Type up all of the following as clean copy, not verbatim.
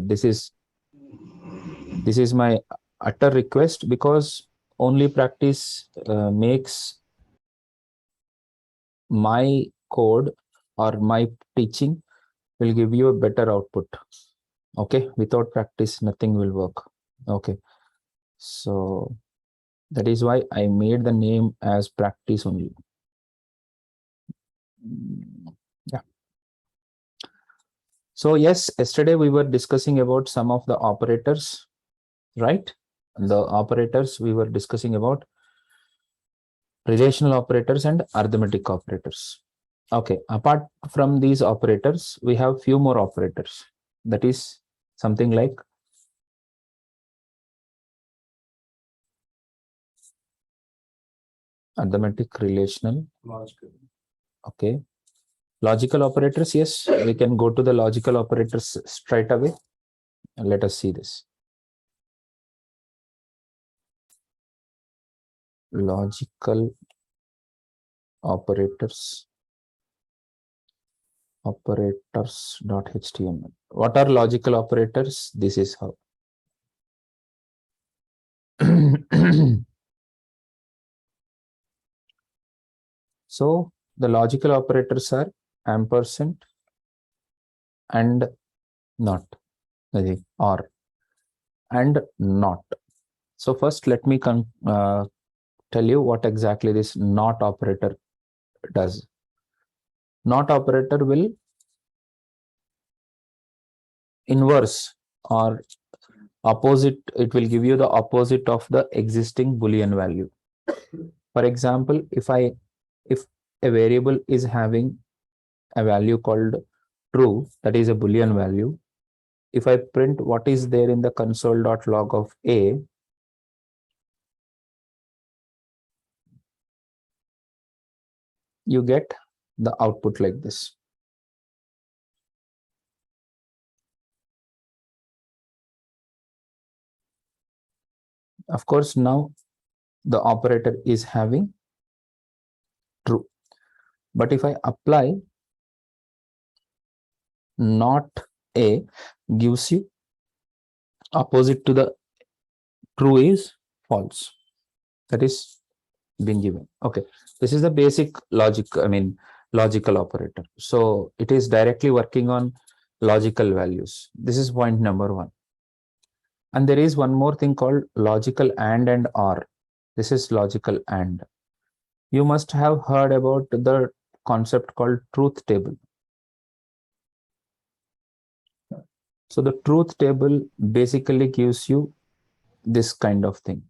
this is my utter request, because only practice makes my code or my teaching will give you a better output. Okay, without practice nothing will work. Okay, so that is why I made the name as practice only. Yeah. So yes, yesterday we were discussing about some of the operators, right? The operators we were discussing about relational operators and arithmetic operators. Okay, apart from these operators, we have few more operators. That is something like arithmetic, relational, logical. Okay, logical operators. Yes, we can go to the logical operators straight away. And let us see this. Logical operators. Operators.html. What are logical operators? This is how. So the logical operators are ampersand and not, or and not. So first let me tell you what exactly this not operator does. Not operator will inverse or opposite, it will give you the opposite of the existing Boolean value. For example, if a variable is having a value called true, that is a Boolean value, if I print what is there in the console.log of a, you get the output like this. Of course, now the operator is having true. But if I apply not a, gives you opposite to the true is false. That is been given. Okay, this is the basic logic, logical operator. So it is directly working on logical values. This is point number one. And there is one more thing called logical and or. This is logical and. You must have heard about the concept called truth table. So the truth table basically gives you this kind of thing.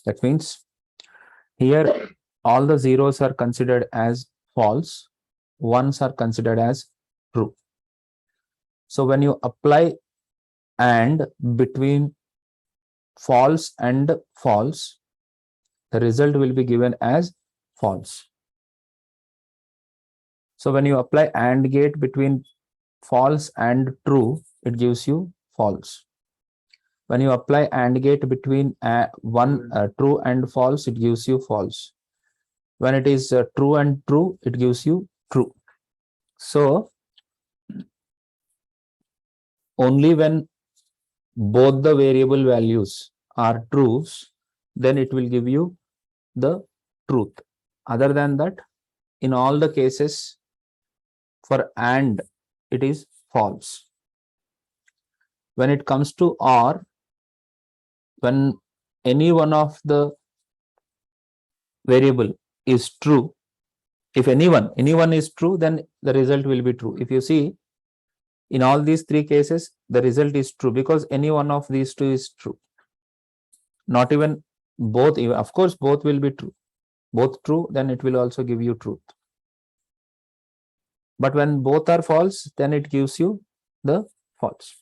That means here all the zeros are considered as false, ones are considered as true. So when you apply and between false and false, the result will be given as false. So when you apply AND gate between false and true, it gives you false. When you apply AND gate between true and false, it gives you false. When it is true and true, it gives you true. So only when both the variable values are trues, then it will give you the truth. Other than that, in all the cases for AND, it is false. When it comes to OR, when any one of the variable is true, if anyone is true, then the result will be true. If you see, in all these three cases, the result is true because any one of these two is true. Not even both, of course, both will be true. Both true, then it will also give you truth. But when both are false, then it gives you the false.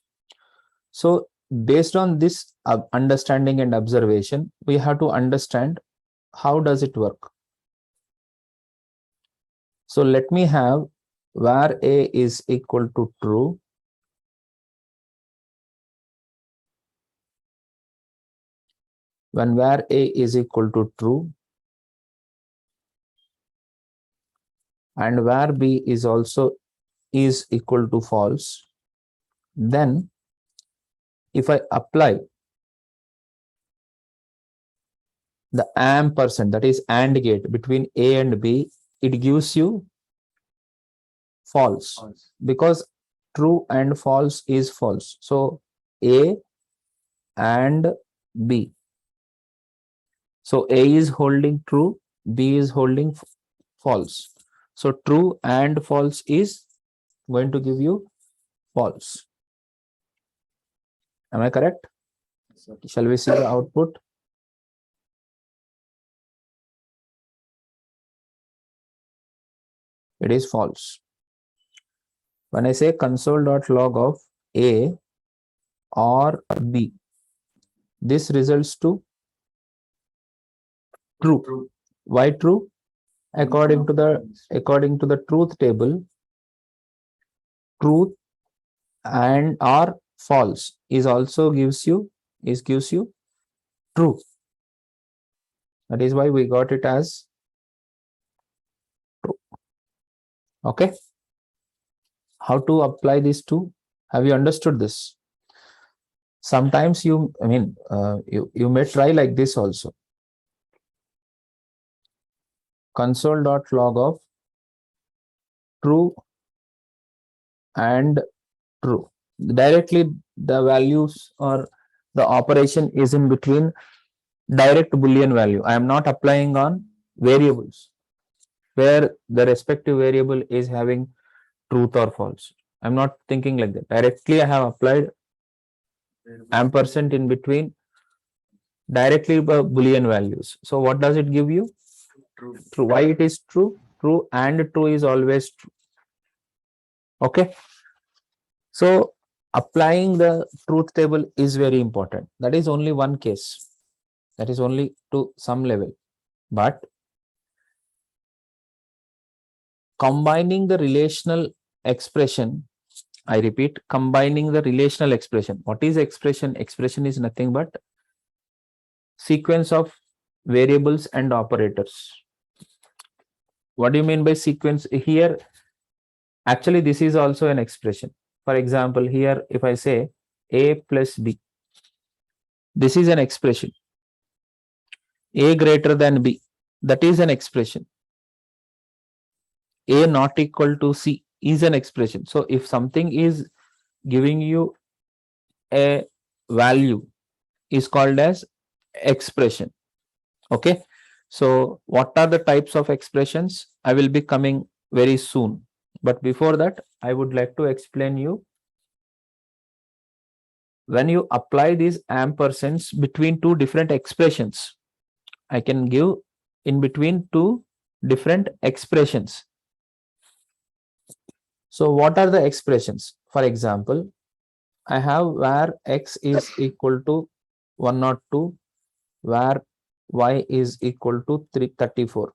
So based on this understanding and observation, we have to understand how does it work. So let me have var a is equal to true, when var a is equal to true and var b is also is equal to false, then if I apply the ampersand, that is AND gate between A and B, it gives you false, because true and false is false. So A and B. So A is holding true, B is holding false. So true and false is going to give you false. Am I correct? Shall we see the output? It is false. When I say console.log of A or B, this results to true. Why true? According to the truth table, truth and or false is also gives you true. That is why we got it as true. Okay. How to apply these two? Have you understood this? Sometimes you may try like this also. Console.log of true and true. Directly the values or the operation is in between direct Boolean value. I am not applying on variables where the respective variable is having truth or false. I'm not thinking like that. Directly I have applied ampersand in between directly Boolean values. So what does it give you? True. Why it is true? True and true is always true. Okay. So applying the truth table is very important. That is only one case. That is only to some level. But combining the relational expression, I repeat, combining the relational expression. What is expression? Expression is nothing but sequence of variables and operators. What do you mean by sequence? Here, actually, this is also an expression. For example, here, if I say A plus B, this is an expression. A greater than B, that is an expression. A not equal to C is an expression. So if something is giving you a value, is called as expression. Okay. So what are the types of expressions? I will be coming very soon. But before that, I would like to explain you when you apply these ampersands between two different expressions. I can give in between two different expressions. So what are the expressions? For example, I have where x is equal to 102, where y is equal to 334.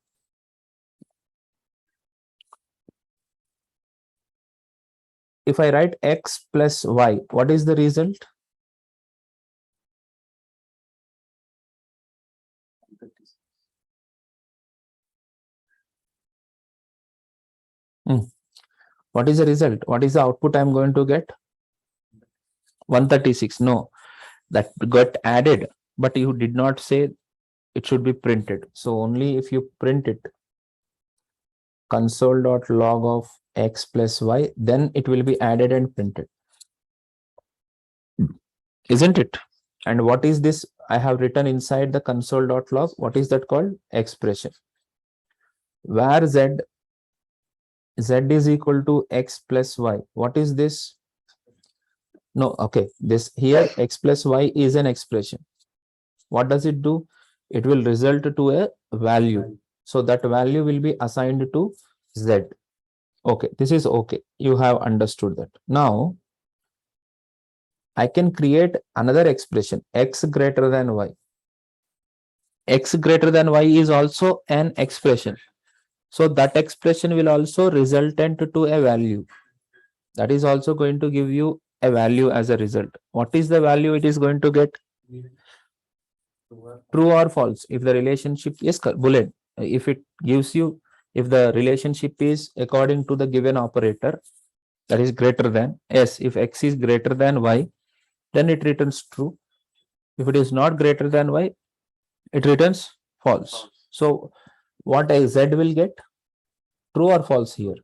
If I write x plus y, what is the result? What is the result? What is the output I am going to get? 136. No, that got added, but you did not say it should be printed. So only if you print it, console.log of x plus y, then it will be added and printed. Isn't it? And what is this? I have written inside the console.log. What is that called? Expression. Where z is equal to x plus y. What is this? No, okay. This here x plus y is an expression. What does it do? It will result to a value. So that value will be assigned to z. Okay, this is okay. You have understood that. Now, I can create another expression, x greater than y. X greater than y is also an expression. So that expression will also resultant to a value. That is also going to give you a value as a result. What is the value it is going to get? True or false? If the relationship is Boolean, if it gives you, if the relationship is according to the given operator, that is greater than, yes, if x is greater than y, then it returns true. If it is not greater than y, it returns false. So what a z will get? True or false here?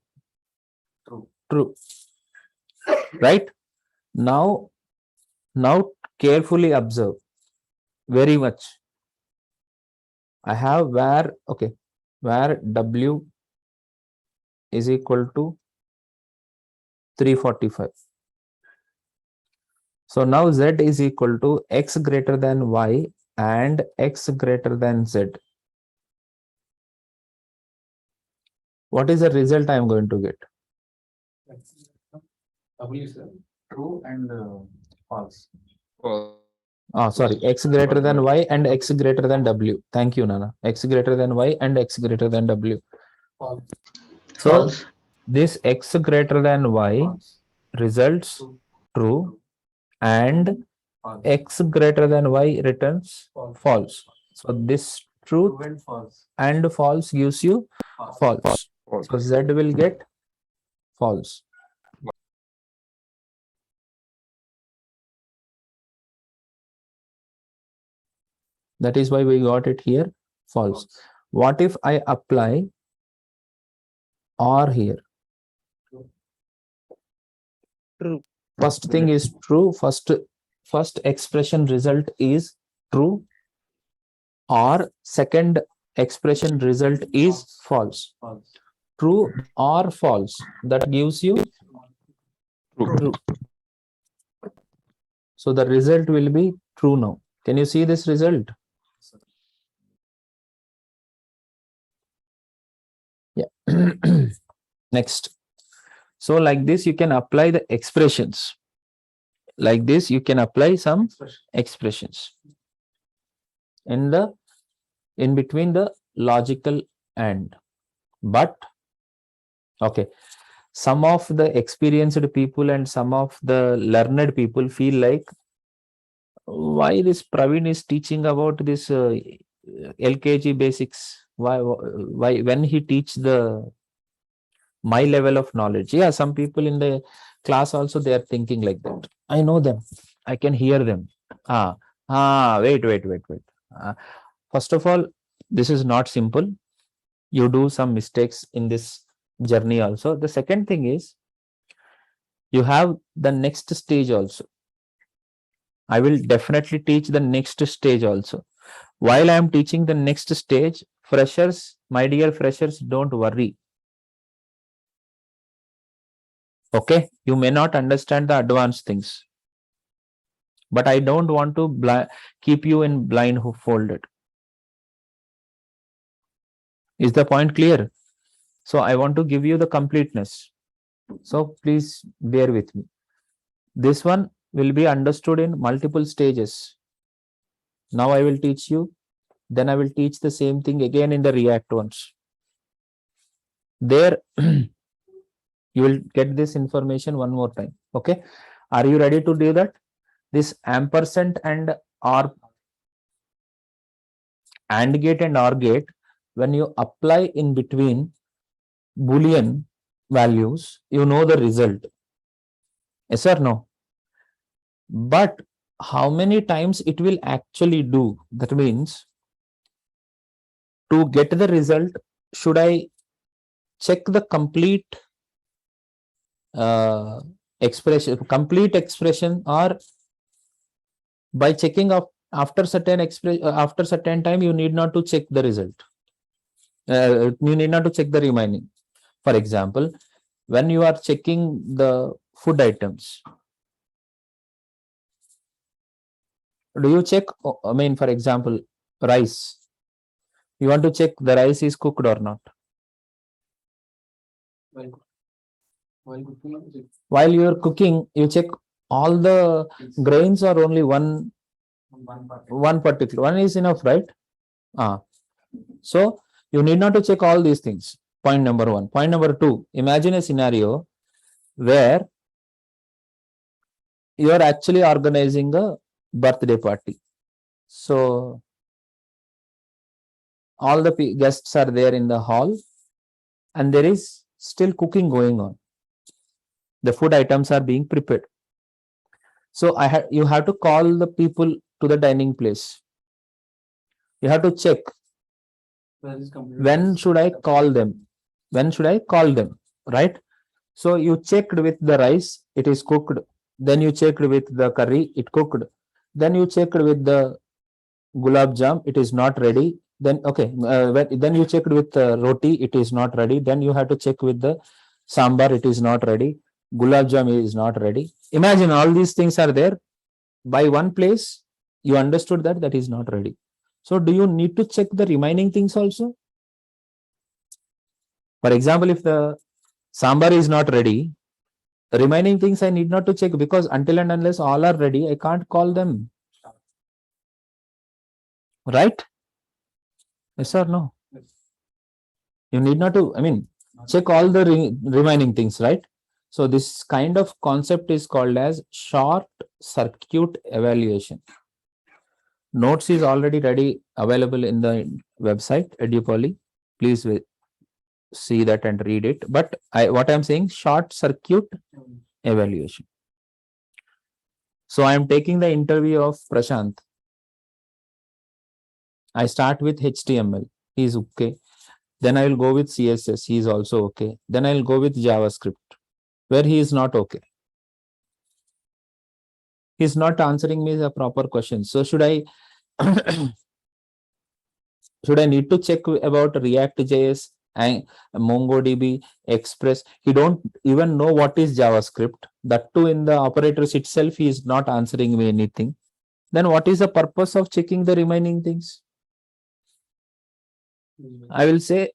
True. Right? Now carefully observe very much. I have where w is equal to 345. So now z is equal to x greater than y and x greater than z. What is the result I am going to get? W is true and false. Sorry, x greater than y and x greater than w. Thank you, Nana. X greater than y and x greater than w. False. So False. this x greater than y results true and x greater than y returns false. So this truth and false gives you false. So z will get false. That is why we got it here false. What if I apply or here? True. First thing is true. First expression result is true, or second expression result is false. True or false, that gives you true. So the result will be true now. Can you see this result? Yeah. Next. So like this, you can apply the expressions. Like this, you can apply some expressions in between the logical and. But okay, some of the experienced people and some of the learned people feel like, why this Praveen is teaching about this LKG basics? Why when he teach the my level of knowledge? Yeah, some people in the class also they are thinking like that. I know them. I can hear them. Wait. First of all, this is not simple. You do some mistakes in this journey also. The second thing is, you have the next stage also. I will definitely teach the next stage also. While I am teaching the next stage, freshers, my dear freshers, don't worry. Okay, you may not understand the advanced things, but I don't want to keep you in blindfolded. Is the point clear? So I want to give you the completeness. So please bear with me. This one will be understood in multiple stages. Now I will teach you, then I will teach the same thing again in the React ones. There you will get this information one more time. Okay, are you ready to do that? This ampersand and or AND gate and OR gate, when you apply in between Boolean values, you know the result. Yes or no? But how many times it will actually do? That means, to get the result, should I check the complete complete expression, or by checking of after certain time you need not to check the result? You need not to check the remaining. For example, when you are checking the food items, do you check, I mean, for example, rice, you want to check the rice is cooked or not? While you are cooking, you check all the grains or only one particular one is enough, right? So you need not to check all these things. Point number one. Point number two, imagine a scenario where you are actually organizing a birthday party. So all the guests are there in the hall and there is still cooking going on. The food items are being prepared. So you have to call the people to the dining place. You have to check when should I call them? When should I call them? Right? So you checked with the rice, it is cooked. Then you checked with the curry, it cooked. Then you checked with the gulab jam, it is not ready. Then okay, then you checked with roti, it is not ready. Then you have to check with the sambar, it is not ready. Gulab jam is not ready. Imagine all these things are there. By one place, you understood that that is not ready. So do you need to check the remaining things also? For example, if the sambar is not ready, the remaining things I need not to check, because until and unless all are ready, I can't call them. Right? Yes or no? You need not to, check all the remaining things, right? So this kind of concept is called as short circuit evaluation. Notes is already ready, available in the website, Edupoly. Please see that and read it. But what I'm saying, short circuit evaluation. So I am taking the interview of Prashant. I start with HTML. He's okay. Then I will go with CSS. He is also okay. Then I will go with JavaScript, where he is not okay. He's not answering me the proper question. So should I should I need to check about React.js and MongoDB, Express? He don't even know what is JavaScript. That too, in the operators itself, he is not answering me anything. Then what is the purpose of checking the remaining things? I will say,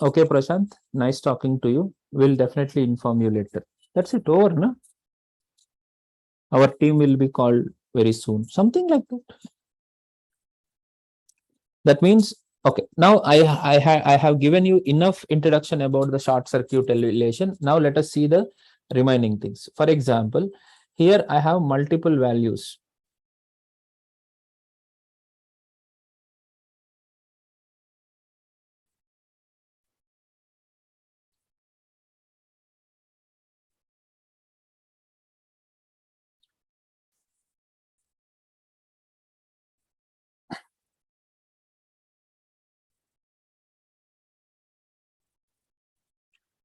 okay, Prashant, nice talking to you. We'll definitely inform you later. That's it, over, no? Our team will be called very soon. Something like that. That means, okay, now I have given you enough introduction about the short circuit evaluation. Now let us see the remaining things. For example, here I have multiple values.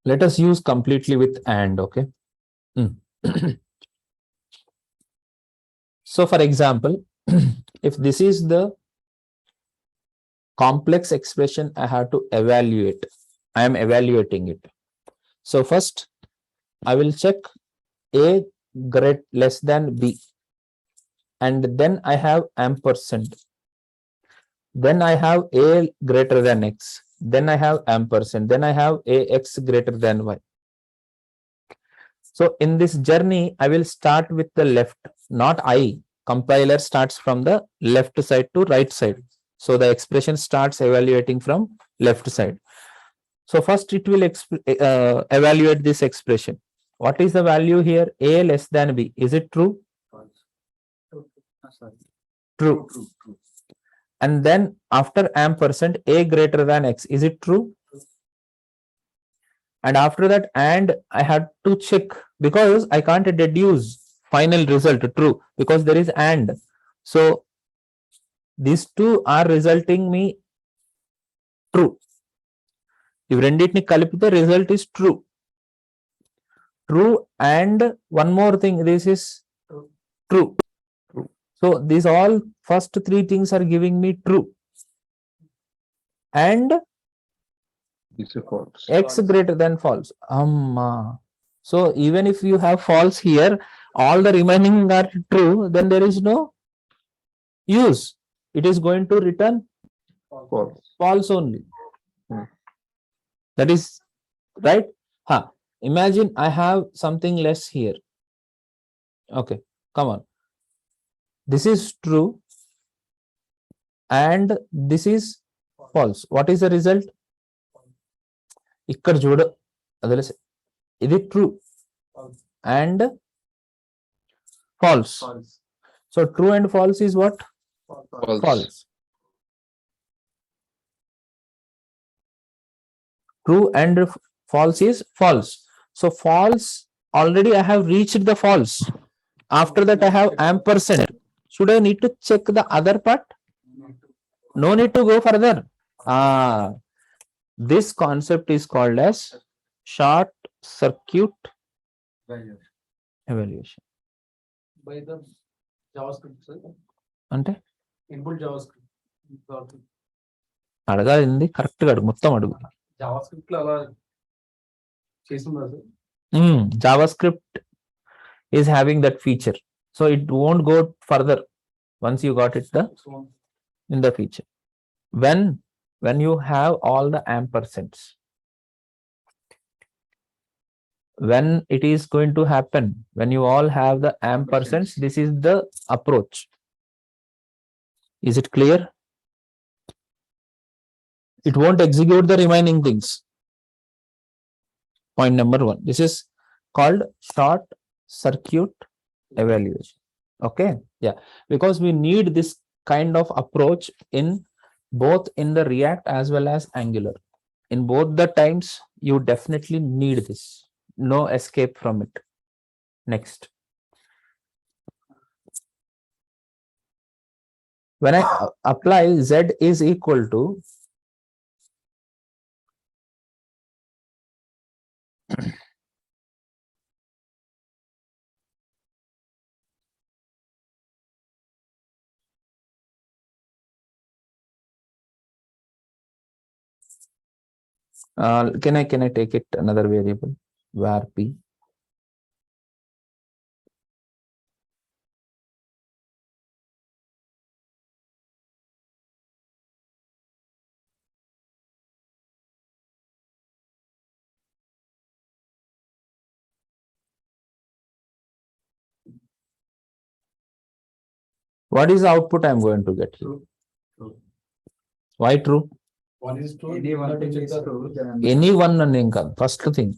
Let us use completely with and, okay? So for example, if this is the complex expression I have to evaluate, I am evaluating it. So first, I will check A less than B, and then I have ampersand. Then I have A greater than X. Then I have ampersand. Then I have AX greater than Y. So in this journey, I will start with the left, not I. Compiler starts from the left side to right side. So the expression starts evaluating from left side. So first it will evaluate this expression. What is the value here? A less than B. Is it true? True. And then after ampersand, A greater than X. Is it true? And after that, and I had to check, because I can't deduce final result true, because there is and. So these two are resulting me true. If రెండింటిని కలిపితే result is true. True, and one more thing, this is true. So these all first three things are giving me true. And X greater than false. So even if you have false here, all the remaining are true, then there is no use. It is going to return false only. That is right. Imagine I have something less here. Okay, come on. This is true and this is false. What is the result? ఇక్కడ చూడ ఇది true and false. So true and false is what? False. True and false is false. So false, already I have reached the false. After that, I have ampersand. Should I need to check the other part? No need to go further. This concept is called as short circuit evaluation. By the JavaScript, sir. అంటే Input JavaScript. అడగాలి correct గా అడుగు, మొత్తం అడుగు. JavaScript లో అలా చేస్తున్నారు sir. JavaScript is having that feature, so it won't go further once you got it in the feature. When you have all the ampersands, when it is going to happen, when you all have the ampersands, this is the approach. Is it clear? It won't execute the remaining things. Point number 1. This is called short circuit evaluation. Okay, yeah, because we need this kind of approach in both in the React as well as Angular. In both the times, you definitely need this. No escape from it. Next, when I apply Z is equal to can I take it another variable var p? What is the output I am going to get? True. True. Why true? One is true. Anyone is true. Anyone and first thing.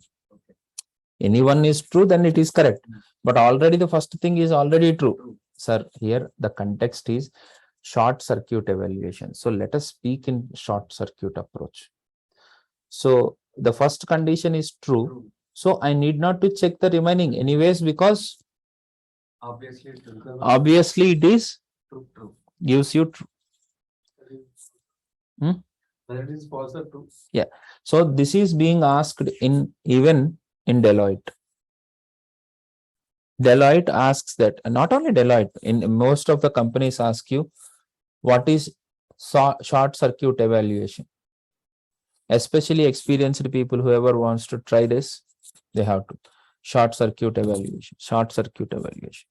Anyone is true, then it is correct. But already the first thing is already true. Sir, here the context is short circuit evaluation. So let us speak in short circuit approach. So the first condition is true. So I need not to check the remaining anyways, because obviously it is True. gives you true. That is false or true. Yeah. So this is being asked in even in Deloitte. Deloitte asks that, not only Deloitte, in most of the companies ask you, what is short circuit evaluation? Especially experienced people, whoever wants to try this, they have to short circuit evaluation.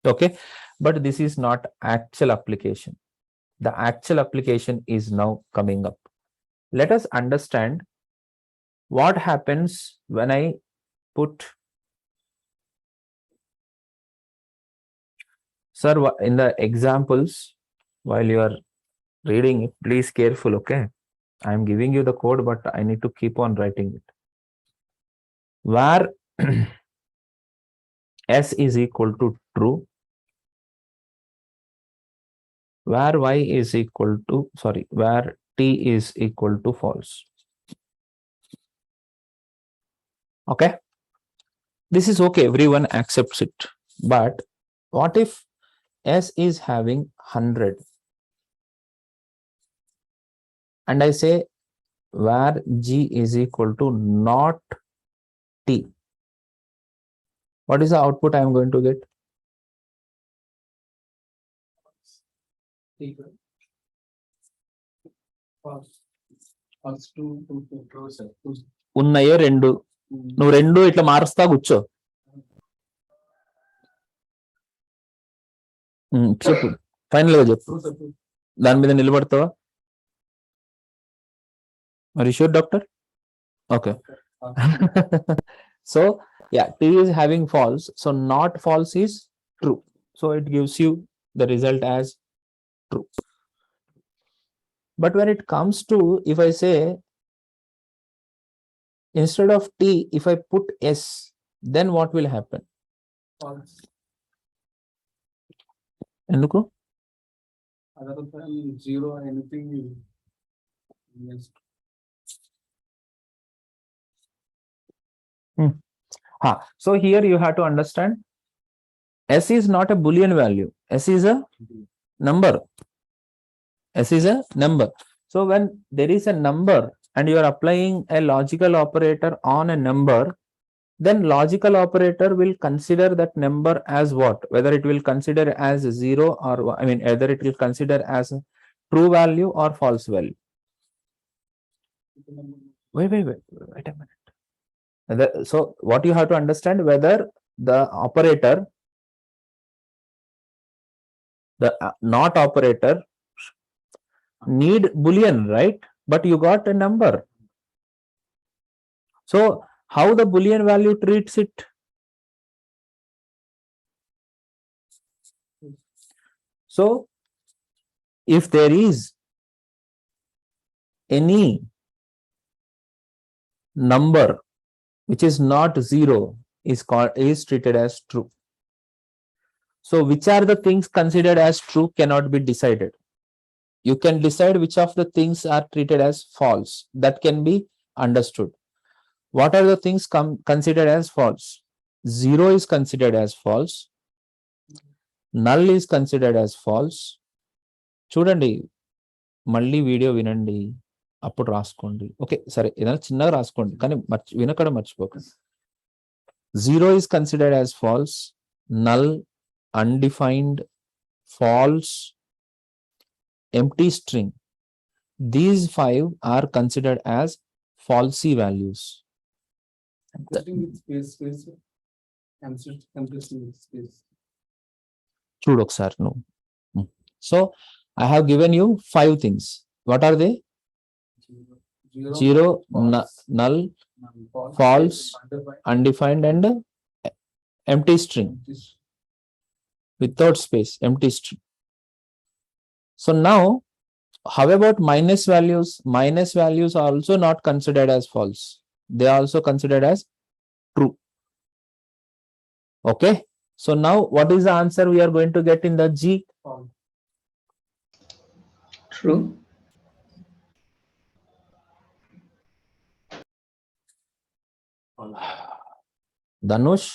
Okay, but this is not actual application. The actual application is now coming up. Let us understand what happens when I put, sir, in the examples, while you are reading it, please careful, okay? I am giving you the code, but I need to keep on writing it. Where S is equal to true, where Y is equal to, where T is equal to false. Okay, this is okay, everyone accepts it. But what if S is having 100 and I say where G is equal to not T? What is the output I am going to get? ఉన్నాయో రెండు, నువ్వు రెండు ఇట్లా మారుస్తా కూర్చో. చెప్పు, final గా చెప్పు, దాని మీద నిలబడతావా? మరి sure doctor? Okay. So yeah, T is having false, so not false is true, so it gives you the result as true. But when it comes to, if I say instead of T, if I put S, then what will happen? False. ఎందుకు? Other than zero, anything. Yes. So here you have to understand S is not a Boolean value. S is a number. S is a number. So when there is a number and you are applying a logical operator on a number, then logical operator will consider that number as what? Whether it will consider as 0 or I mean either it will consider as a true value or false value. Wait a minute. So what you have to understand, whether the operator, the not operator need Boolean, right? But you got a number. So how the Boolean value treats it? So if there is any number which is not 0 is treated as true. So which are the things considered as true cannot be decided. You can decide which of the things are treated as false. That can be understood. What are the things considered as false? 0 is considered as false. Null is considered as false. చూడండి మళ్ళీ video వినండి అప్పుడు రాసుకోండి. Okay సరే ఏదైనా చిన్నగా రాసుకోండి కానీ వినకడం మర్చిపోకండి. 0 is considered as false, null, undefined, false, empty string. These 5 are considered as falsy values. చూడు ఒకసారి నువ్వు. So I have given you 5 things. What are they? 0, null, false, undefined, and empty string. Without space, empty string. So now, how about minus values? Minus values are also not considered as false. They are also considered as true. Okay. So now, what is the answer we are going to get in the G? True. Dhanush,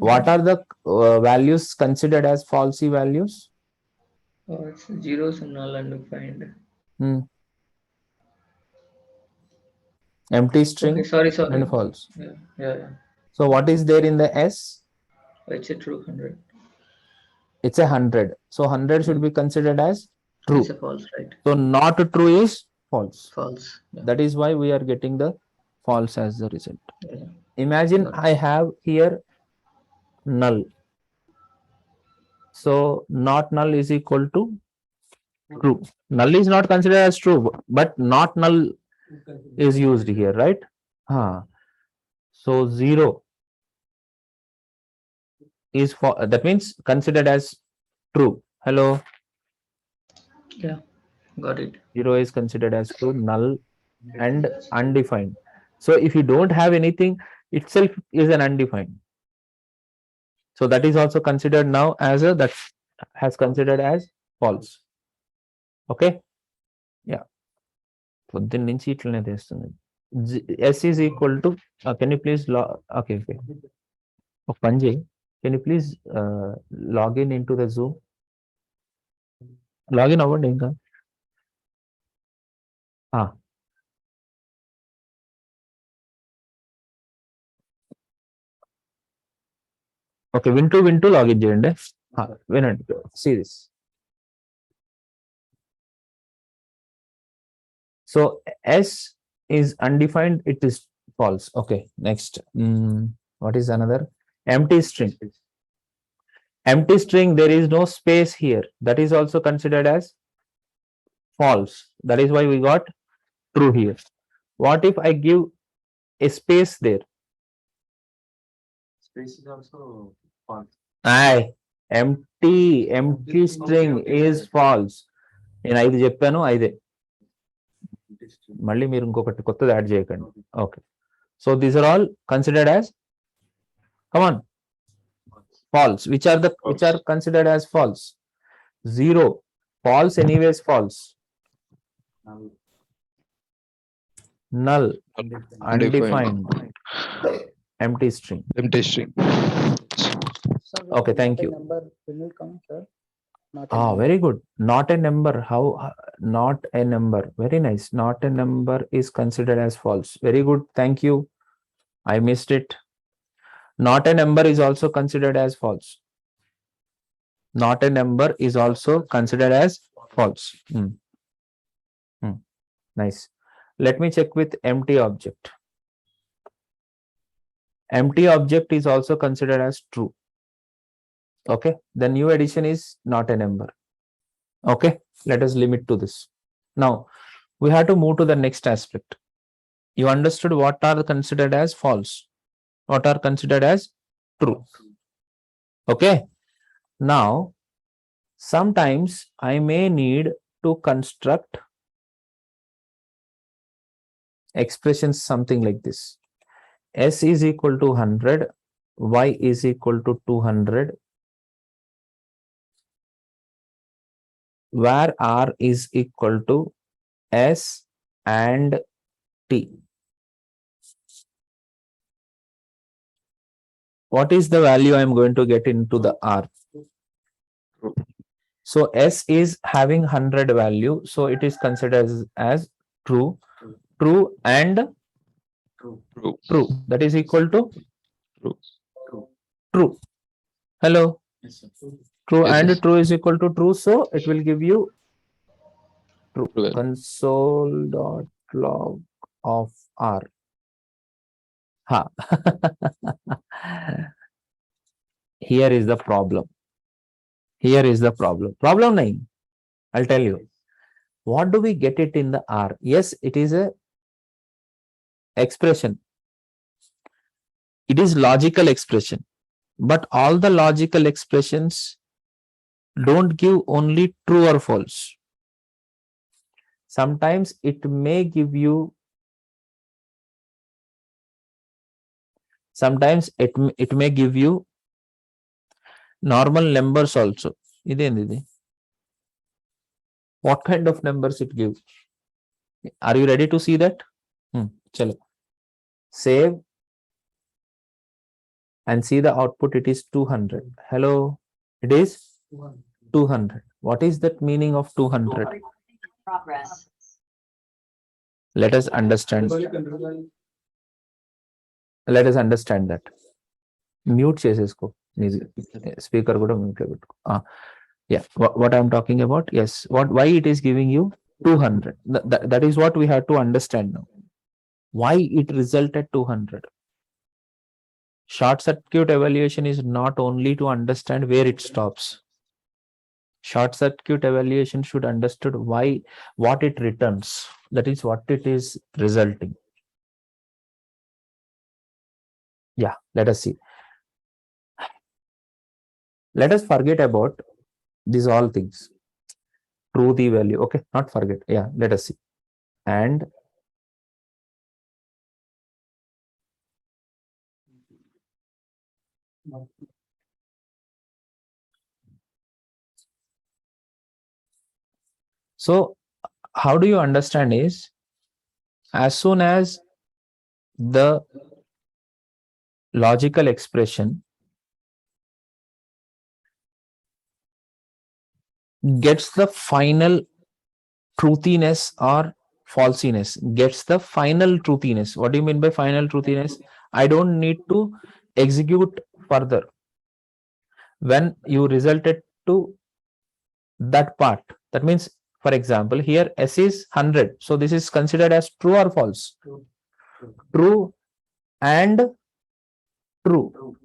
what are the values considered as falsy values? Oh, it's zeros and null undefined. Empty string Okay, sorry. and false. Yeah. So what is there in the S? It's a true 100. It's a 100. So 100 should be considered as true. It's a false, right? So not true is false. False. Yeah. That is why we are getting the false as the result. Yeah. Imagine I have here null. So not null is equal to true. Null is not considered as true, but not null is used here, right? So 0 is for that means considered as true. Hello. Yeah, got it. 0 is considered as true, null and undefined. So if you don't have anything, itself is an undefined. So that is also considered now as a that has considered as false. Okay. Yeah. పొద్దున్న నుంచి ఇట్లనే తెస్తుంది. S is equal to can you please okay. ఒక పని చేయి. Can you please log in into the Zoom? Login అవ్వండి ఇంకా. Okay వింటూ లాగిన్ చేయండి. వినండి. See this. So S is undefined, it is false. Okay, next. What is another? Empty string. Empty string, there is no space here. That is also considered as false. That is why we got true here. What if I give a space there? Space is also false. Empty string is false. నేను 5 చెప్పాను 5. మళ్ళీ మీరు ఇంకొకటి కొత్తది add చేయకండి. Okay. So these are all considered as come on false. Which are considered as false? 0 false, anyways false. Null undefined Empty string. Empty string. Sir, Okay, thank not a you. number will come, sir. Not a Ah, number. very good. Not a number. How? Not a number. Very nice. Not a number is considered as false. Very good. Thank you. I missed it. Not a number is also considered as false. Not a number is also considered as false. Nice. Let me check with empty object. Empty object is also considered as true. Okay. The new addition is not a number. Okay. Let us limit to this. Now, we have to move to the next aspect. You understood what are considered as false, what are considered as true. Okay. Now, sometimes I may need to construct expressions something like this. S is equal to 100, Y is equal to 200, where R is equal to S and T. What is the value I am going to get into the R? So S is having 100 value, so it is considered as true. True and true. That is equal to true. Hello. Yes, sir. True Yes, and yes. true is equal to true, so it will give you true. True. Console.log of R. Ha. Here is the problem. Here is the problem. Problem 9. I'll tell you. What do we get it in the R? Yes, it is a expression. It is logical expression. But all the logical expressions don't give only true or false. Sometimes it may give you, sometimes it may give you normal numbers also. What kind of numbers it gives? Are you ready to see that? Chalo. Save and see the output. It is 200. Hello. It is 200. What is that meaning of 200? Progress. Let us understand. Let us understand that. Mute చేసేసుకో. Speaker కూడా mute లో పెట్టుకో. Yeah, what I'm talking about? Yes. Why it is giving you 200? That is what we have to understand now. Why it resulted 200? Short circuit evaluation is not only to understand where it stops. Short circuit evaluation should understood what it returns. That is what it is resulting. Yeah, let us see. Let us forget about these all things. True the value. Okay, not forget. Yeah, let us see. And so how do you understand is, as soon as the logical expression gets the final truthiness or falsiness, gets the final truthiness. What do you mean by final truthiness? I don't need to execute further. When you resulted to that part, that means, for example, here S is 100. So this is considered as true or false? True and true.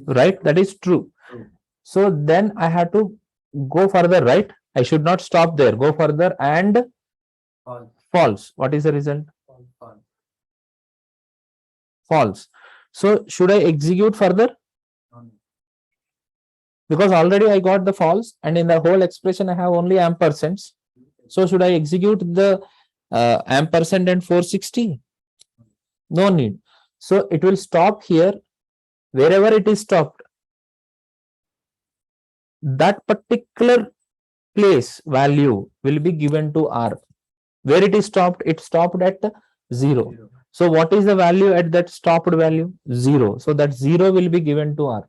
Right? That is true. So then I have to go further, right? I should not stop there. Go further and false. What is the result? False. So should I execute further? Because already I got the false, and in the whole expression I have only ampersands. So should I execute the ampersand and 460? No need. So it will stop here. Wherever it is stopped, that particular place value will be given to R. Where it is stopped, it stopped at 0. So what is the value at that stopped value? 0. So that 0 will be given to R.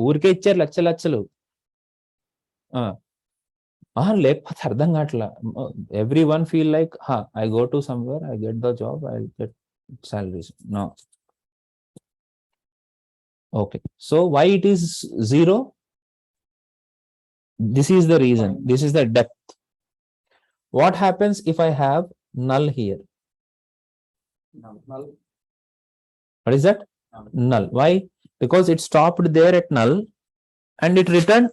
ఊరికే ఇచ్చారు లక్షలు లేకపోతే అర్థం కావట్లా. Every one feel like I go to somewhere, I get the job, I get salaries. No. Okay. So why it is 0? This is the reason. This is the depth. What happens if I have null here? Null. What is that? Null. Why? Because it stopped there at null and it returned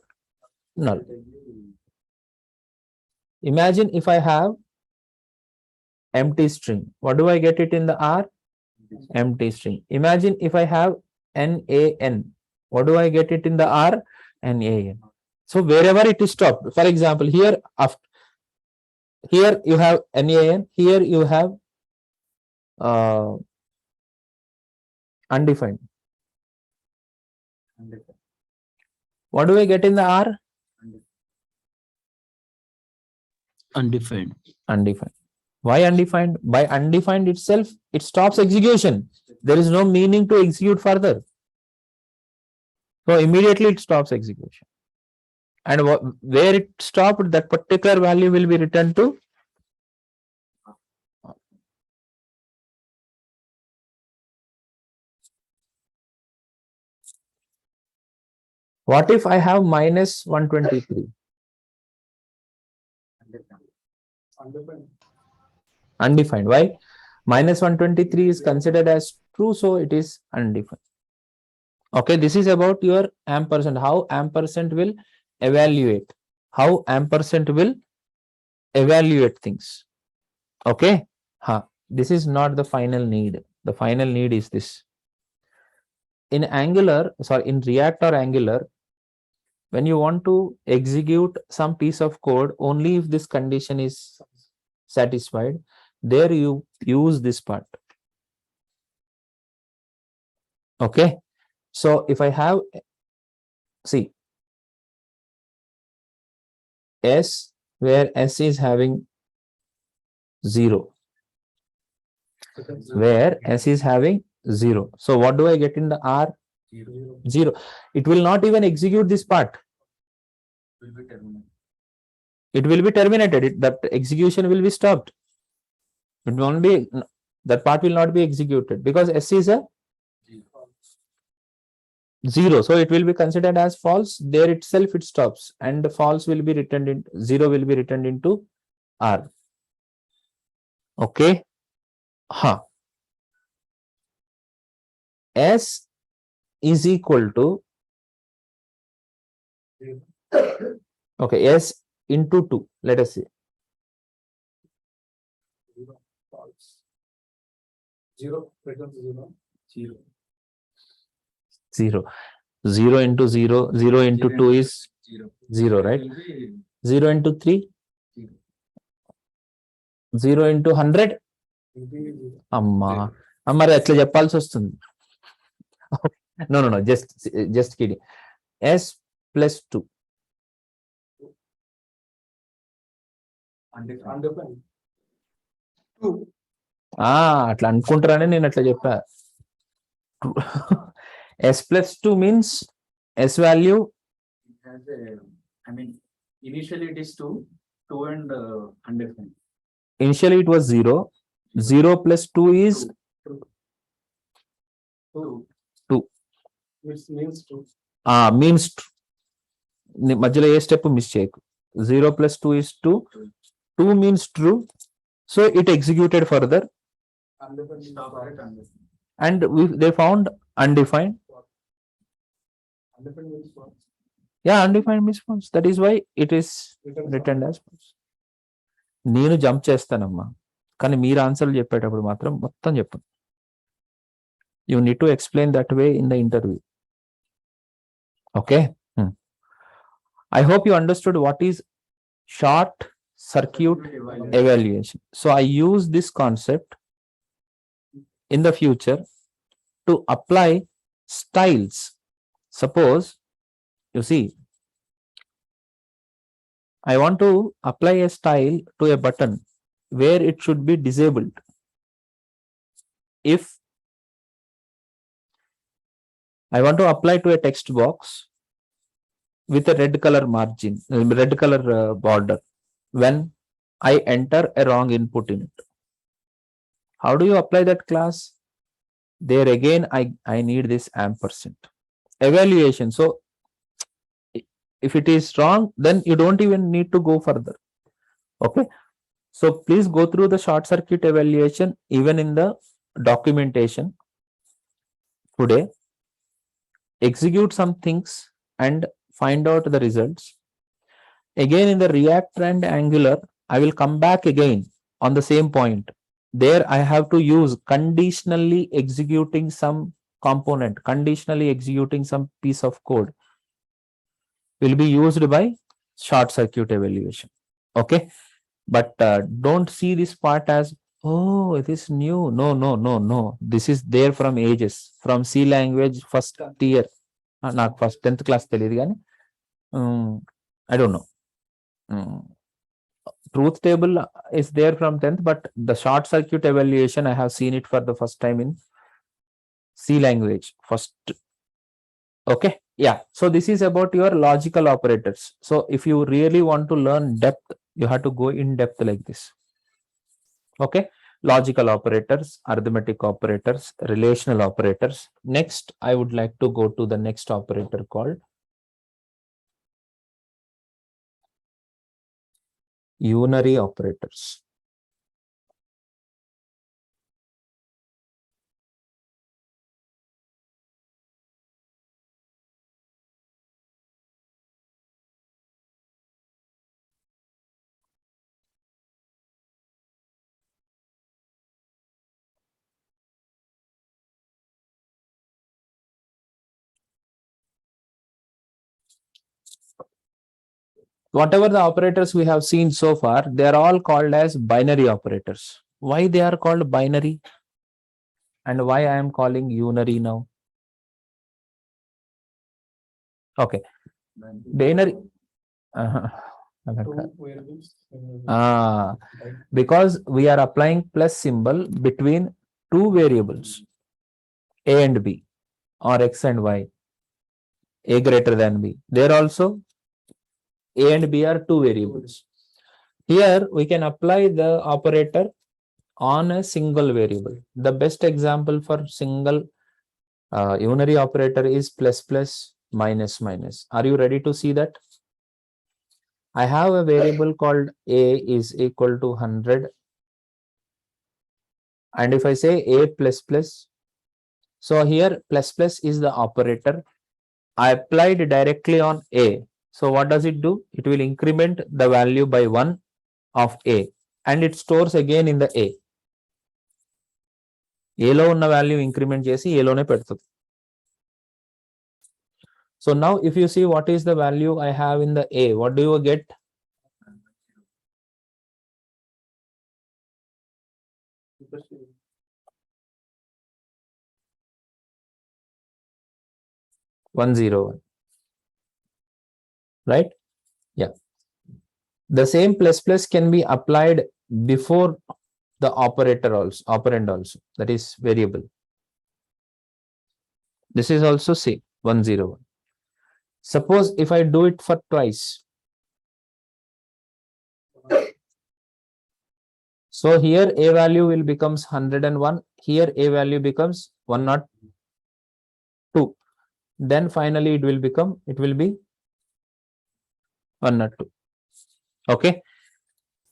null. Imagine if I have empty string. What do I get it in the R? Empty string. Imagine if I have NaN. What do I get it in the R? NaN. So wherever it is stopped, for example, here you have NaN, here you have undefined. What do I get in the R? Undefined. Undefined. Why undefined? By undefined itself, it stops execution. There is no meaning to execute further. So immediately it stops execution. And where it stopped, that particular value will be returned to what if I have minus 123? Undefined. Why? Minus 123 is considered as true, so it is undefined. Okay, this is about your ampersand. How ampersand will evaluate. How ampersand will evaluate things. Okay. This is not the final need. The final need is this. In React or Angular, when you want to execute some piece of code, only if this condition is satisfied, there you use this part. Okay. So if I have, see, S, where S is having 0, where S is having 0. So what do I get in the R? 0. It will not even execute this part. It will be terminated. That execution will be stopped. It won't be, that part will not be executed because S is a 0. So it will be considered as false. There itself it stops, and the false will be returned in 0 will be returned into R. Okay. S is equal to, okay, S into 2. Let us see. 0. 0 into 0. 0 into 2 is 0, right? 0 into 3. 0 into 100. మరి అట్లా చెప్పాల్సి వస్తుంది. No, just kidding. S plus 2. అట్లా అనుకుంటారని నేను అట్లా చెప్పా. S plus 2 means S value. Initially it is 2 and undefined. Initially it was 0. 0 plus 2 is 2. Which means 2. Means మధ్యలో ఏ స్టెప్ మిస్ చేయకు. 0 plus 2 is 2. 2 means true. So it executed further. And they found undefined. Yeah, undefined means false. That is why it is returned as false. నేను jump చేస్తానమ్మా, కానీ మీరు ఆన్సర్లు చెప్పేటప్పుడు మాత్రం మొత్తం చెప్పండి. You need to explain that way in the interview. Okay. I hope you understood what is short circuit evaluation. So I use this concept in the future to apply styles. Suppose, you see, I want to apply a style to a button. where it should be disabled. If I want to apply to a text box with a red color margin, red color border, when I enter a wrong input in it, how do you apply that class? There again, I need this ampersand. Evaluation. So if it is wrong, then you don't even need to go further. Okay. So please go through the short circuit evaluation even in the documentation today. Execute some things and find out the results. Again, in the React and Angular, I will come back again on the same point. There I have to use conditionally executing some component, conditionally executing some piece of code will be used by short circuit evaluation. Okay. But don't see this part as, oh, it is new. No. This is there from ages, from C language first year. Not first, 10th class. I don't know. Truth table is there from 10th, but the short circuit evaluation, I have seen it for the first time in C language first. Okay. Yeah. So this is about your logical operators. So if you really want to learn depth, you have to go in depth like this. Okay. Logical operators, arithmetic operators, relational operators. Next, I would like to go to the next operator called unary operators. Whatever the operators we have seen so far, they are all called as binary operators. Why they are called binary? And why I am calling unary now? Okay. Binary. Because we are applying plus symbol between two variables, A and B, or X and Y, A greater than B. There also, A and B are two variables. Here we can apply the operator on a single variable. The best example for single unary operator is plus plus minus minus. Are you ready to see that? I have a variable called A is equal to 100. And if I say A plus plus, so here plus plus is the operator. I applied directly on A. So what does it do? It will increment the value by 1 of A and it stores again in the A. A lo unna value increment chesi A lone pedtadi. So now if you see what is the value I have in the A, what do you get? One zero one. Right? Yeah. The same plus plus can be applied before the operator also, operand also, that is variable. This is also same 101. Suppose if I do it for twice. So here A value will becomes 101. Here A value becomes 102. Then finally it will be 102. Okay.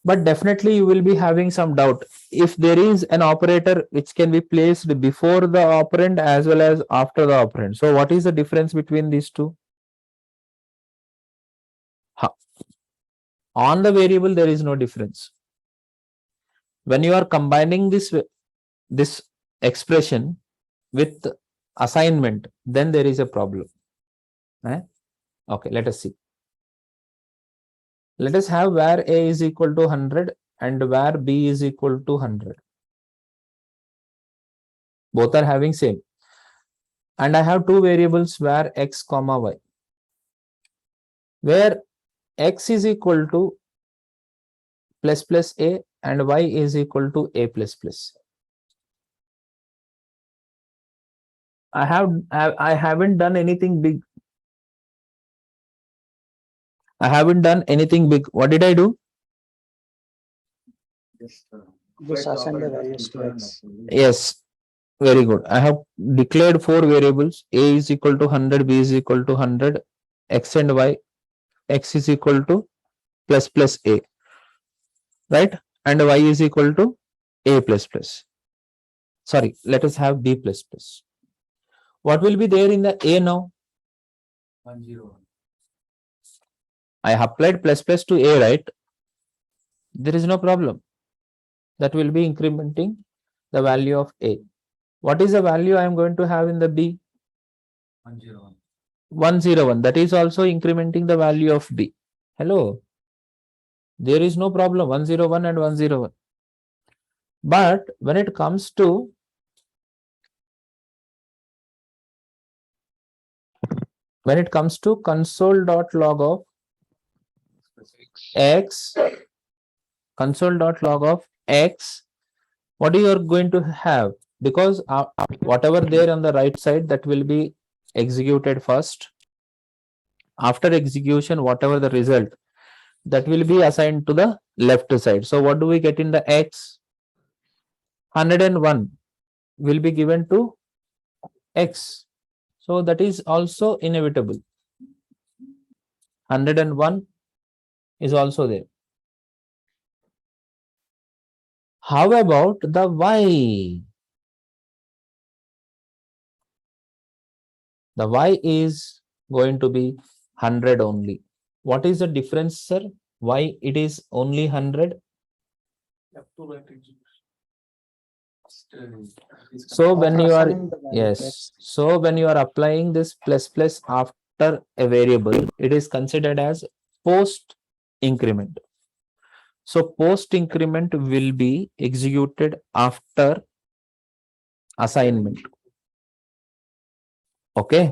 But definitely you will be having some doubt. If there is an operator which can be placed before the operand as well as after the operand. So what is the difference between these two? On the variable, there is no difference. When you are combining this expression with assignment, then there is a problem. Okay, let us see. Let us have where A is equal to 100 and where B is equal to 100. Both are having same. And I have two variables where X comma Y. Where X is equal to plus plus A and y is equal to a plus plus. I haven't done anything big. I haven't done anything big. What did I do? Just Just apply the assign the operators values to different X. actually. Yes, very good. I have declared 4 variables. A is equal to 100, B is equal to 100, X and Y. X is equal to plus plus A, right? And Y is equal to A plus plus. Sorry, let us have B plus plus. What will be there in the A now? 101. I applied plus plus to A, right? There is no problem. That will be incrementing the value of A. What is the value I am going to have in the B? 101. 101. That is also incrementing the value of B. Hello. There is no problem. 101 and 101. But when it comes to console.log of X, console.log of X, what you are going to have? Because whatever there on the right side, that will be executed first. After execution, whatever the result, that will be assigned to the left side. So what do we get in the X? 101 will be given to X. So that is also inevitable. 101 is also there. How about the Y? The Y is going to be 100 only. What is the difference, sir? Why it is only 100? So when After you are, assigning the value to yes, X. so when you are applying this plus plus after a variable, it is considered as post increment. So post increment will be executed after assignment. Okay.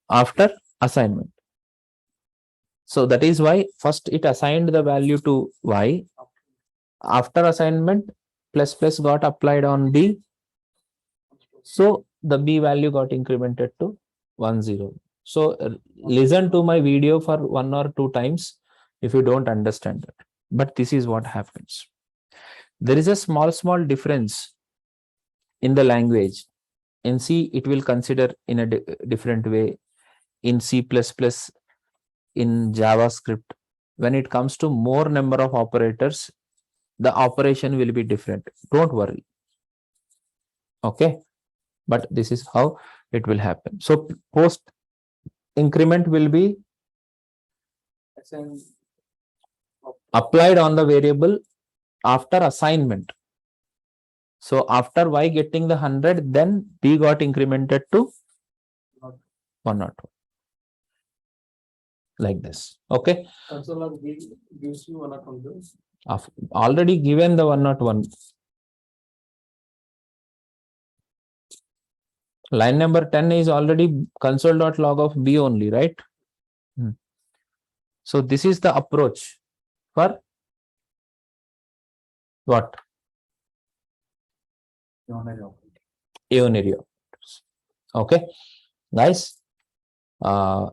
After assignment. So that is why first it assigned the value to Y. After assignment, plus plus got applied on B. So the B value got incremented to 10. So listen to my video for 1 or 2 times if you don't understand it. But this is what happens. There is a small difference in the language. In C, it will consider in a different way. In C++, in JavaScript, when it comes to more number of operators, the operation will be different. Don't worry. Okay. But this is how it will happen. So post increment will be applied on the variable after assignment. So after Y getting the 100, then B got incremented to 101. Like this. Okay. Console gives you 101. I've already given the 101. Line number 10 is already console.log of B only, right? So this is the approach for what? Unary operator. Unary operators. Okay, guys.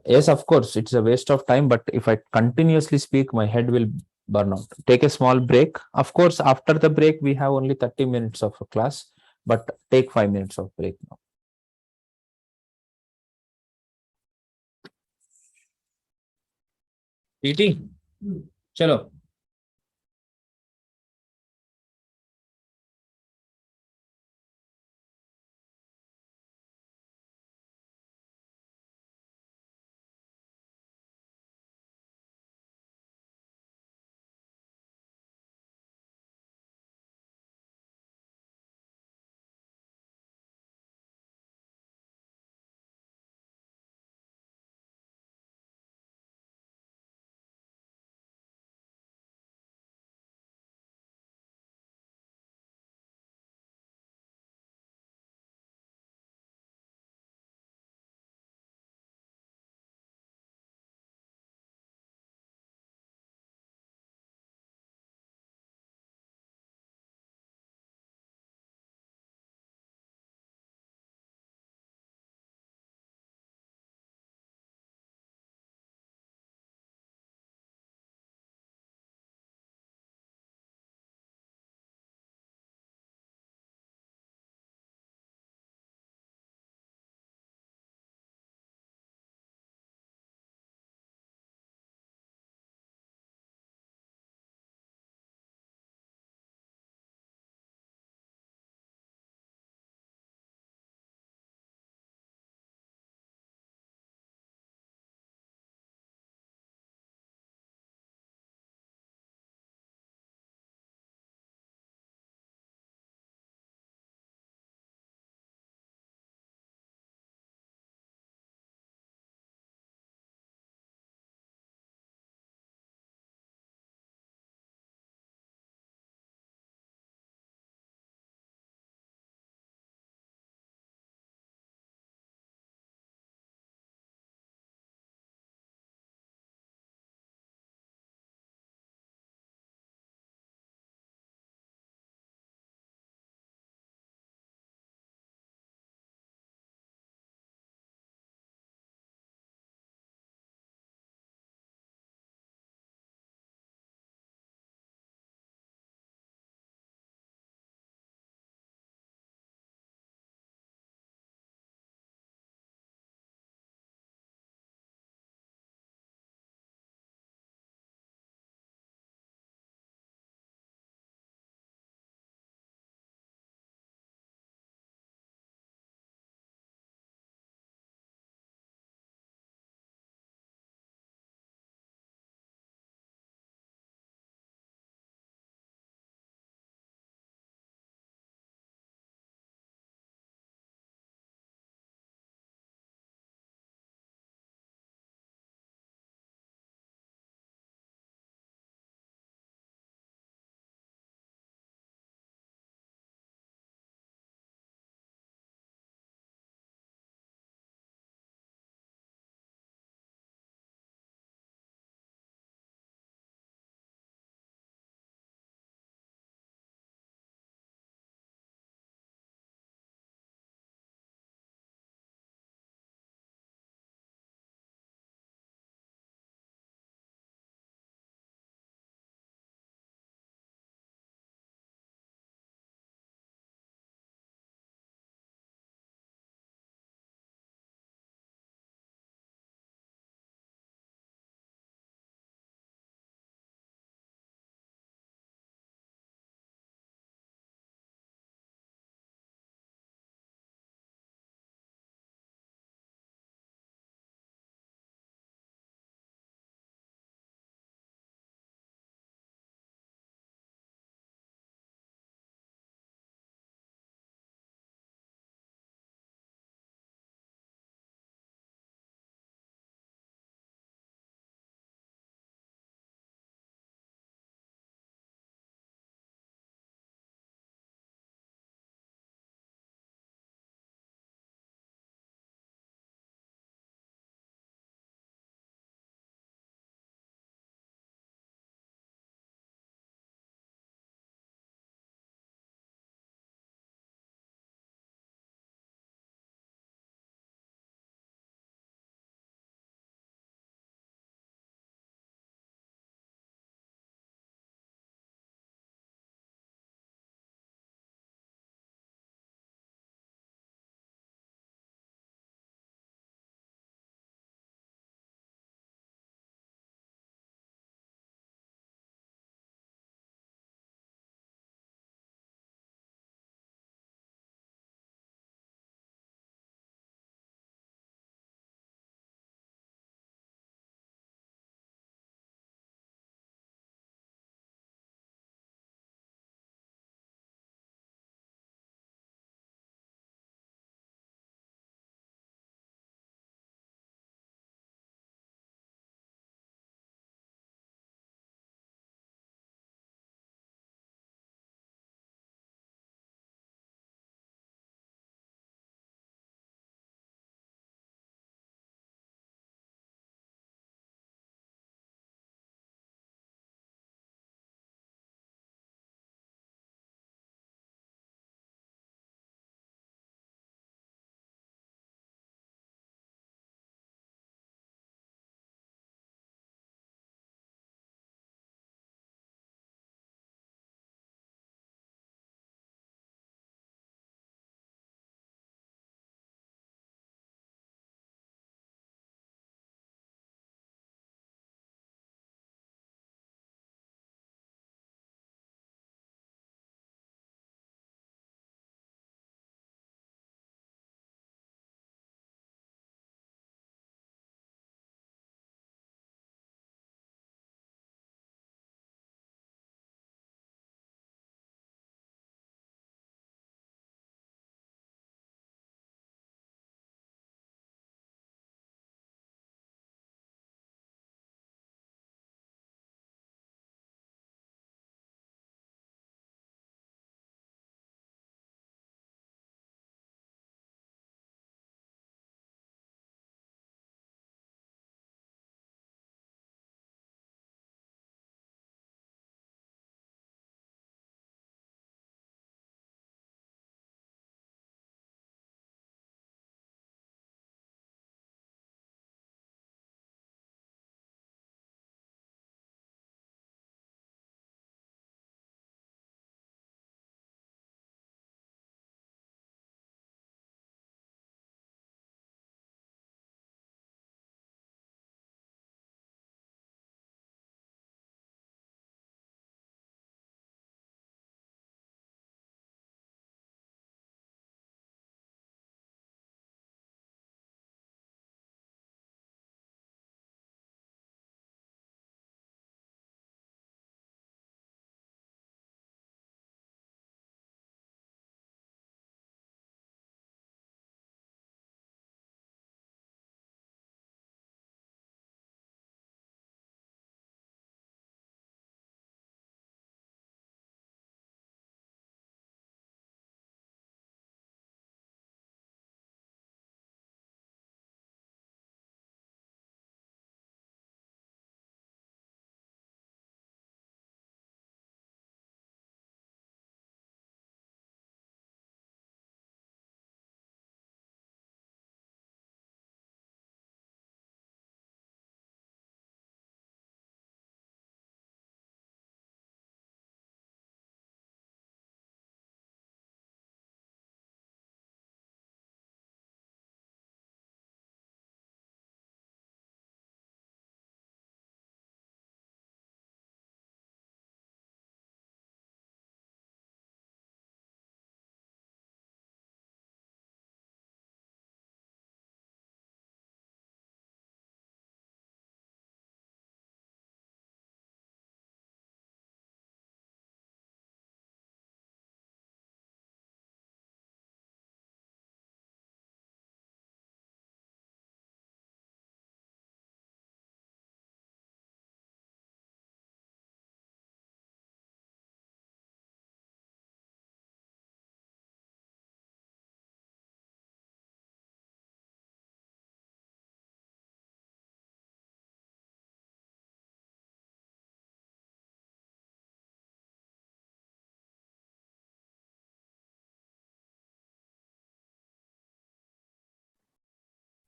Yes, of course, it's a waste of time, but if I continuously speak, my head will burn out. Take a small break. Of course, after the break, we have only 30 minutes of a class, but take 5 minutes of break now. PT, chalo.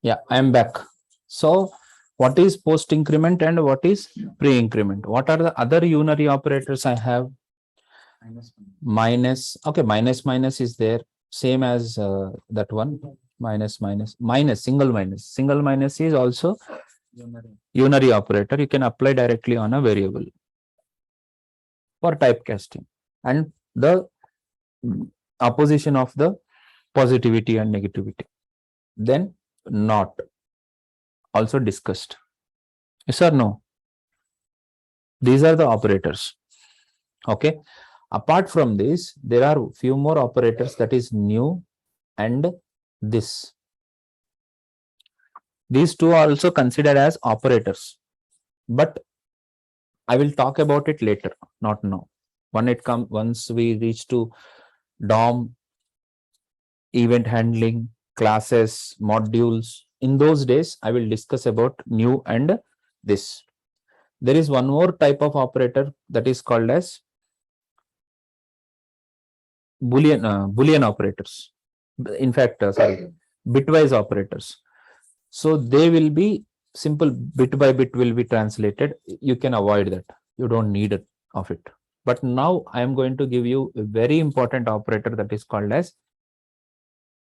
Yeah, I am back. So what is post increment and what is pre increment? What are the other unary operators I have? Minus. Okay, minus is there, same as that one. Minus single minus is also unary operator. You can apply directly on a variable for typecasting, and the opposition of the positivity and negativity. Then not, also discussed. Yes or no? These are the operators. Okay. Apart from this, there are few more operators, that is new and this. These two are also considered as operators, but I will talk about it later, not now. Once we reach to DOM, event handling, classes, modules, in those days, I will discuss about new and this. There is one more type of operator that is called as Boolean operators. In fact, sorry, bitwise operators. So they will be simple, bit by bit will be translated. You can avoid that. You don't need it of it. But now I am going to give you a very important operator that is called as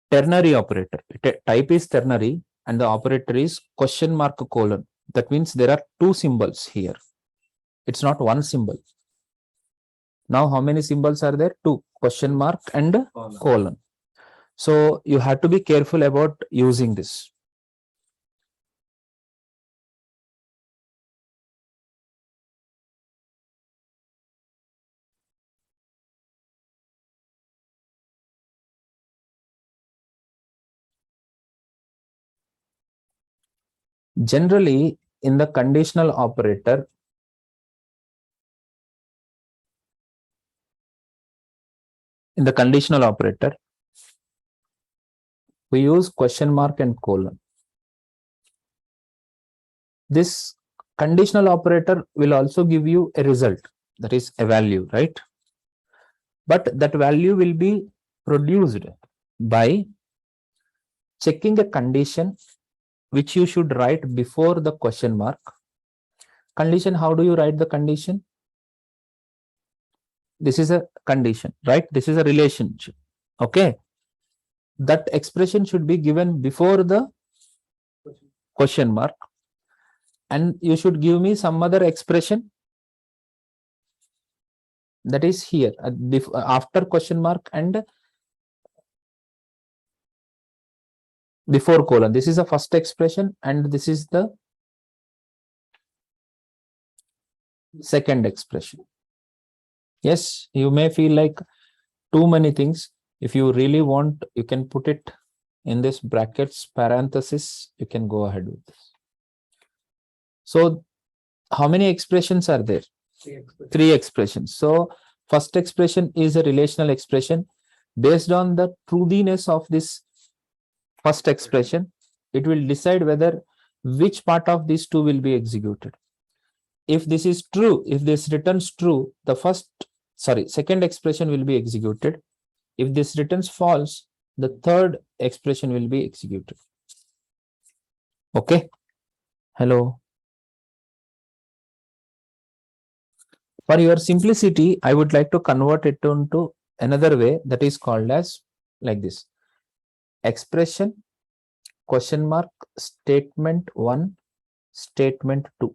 ternary operator. Type is ternary and the operator is question mark colon. That means there are two symbols here. It's not one symbol. Now, how many symbols are there? Two, question mark and colon. So you have to be careful about using this. Generally, in the conditional operator, we use question mark and colon. This conditional operator will also give you a result, that is a value, right? But that value will be produced by checking a condition which you should write before the question mark. Condition, how do you write the condition? This is a condition, right? This is a relationship. Okay. That expression should be given before the question mark. And you should give me some other expression that is here after question mark and before colon. This is the first expression and this is the second expression. Yes, you may feel like too many things. If you really want, you can put it in this brackets, parenthesis, you can go ahead with this. So how many expressions are there? Three expressions. So first expression is a relational expression. Based on the truthiness of this first expression, it will decide whether which part of these two will be executed. If this is true, if this returns true, the second expression will be executed. If this returns false, the third expression will be executed. Okay. Hello. For your simplicity, I would like to convert it into another way that is called as like this. Expression, question mark, statement 1, statement 2.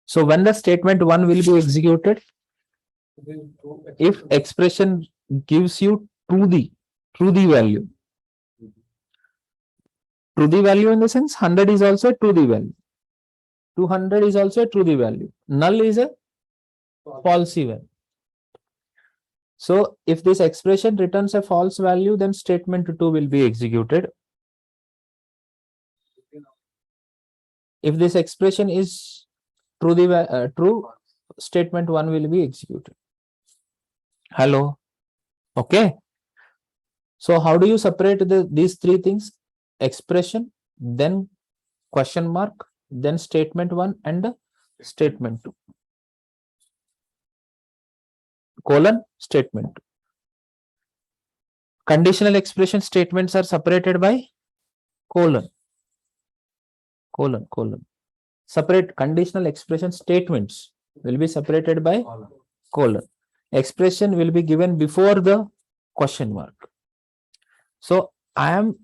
So when the statement 1 will be executed, if expression gives you true the value. True the value in the sense 100 is also a true the value. 200 is also a true the value. Null is a false value. So if this expression returns a false value, then statement 2 will be executed. If this expression is true, statement 1 will be executed. Hello. Okay. So how do you separate these three things? Expression, then question mark, then statement 1 and statement 2. Colon, statement 2. Conditional expression statements are separated by colon. Separate conditional expression statements will be separated by colon. Expression will be given before the question mark. So I am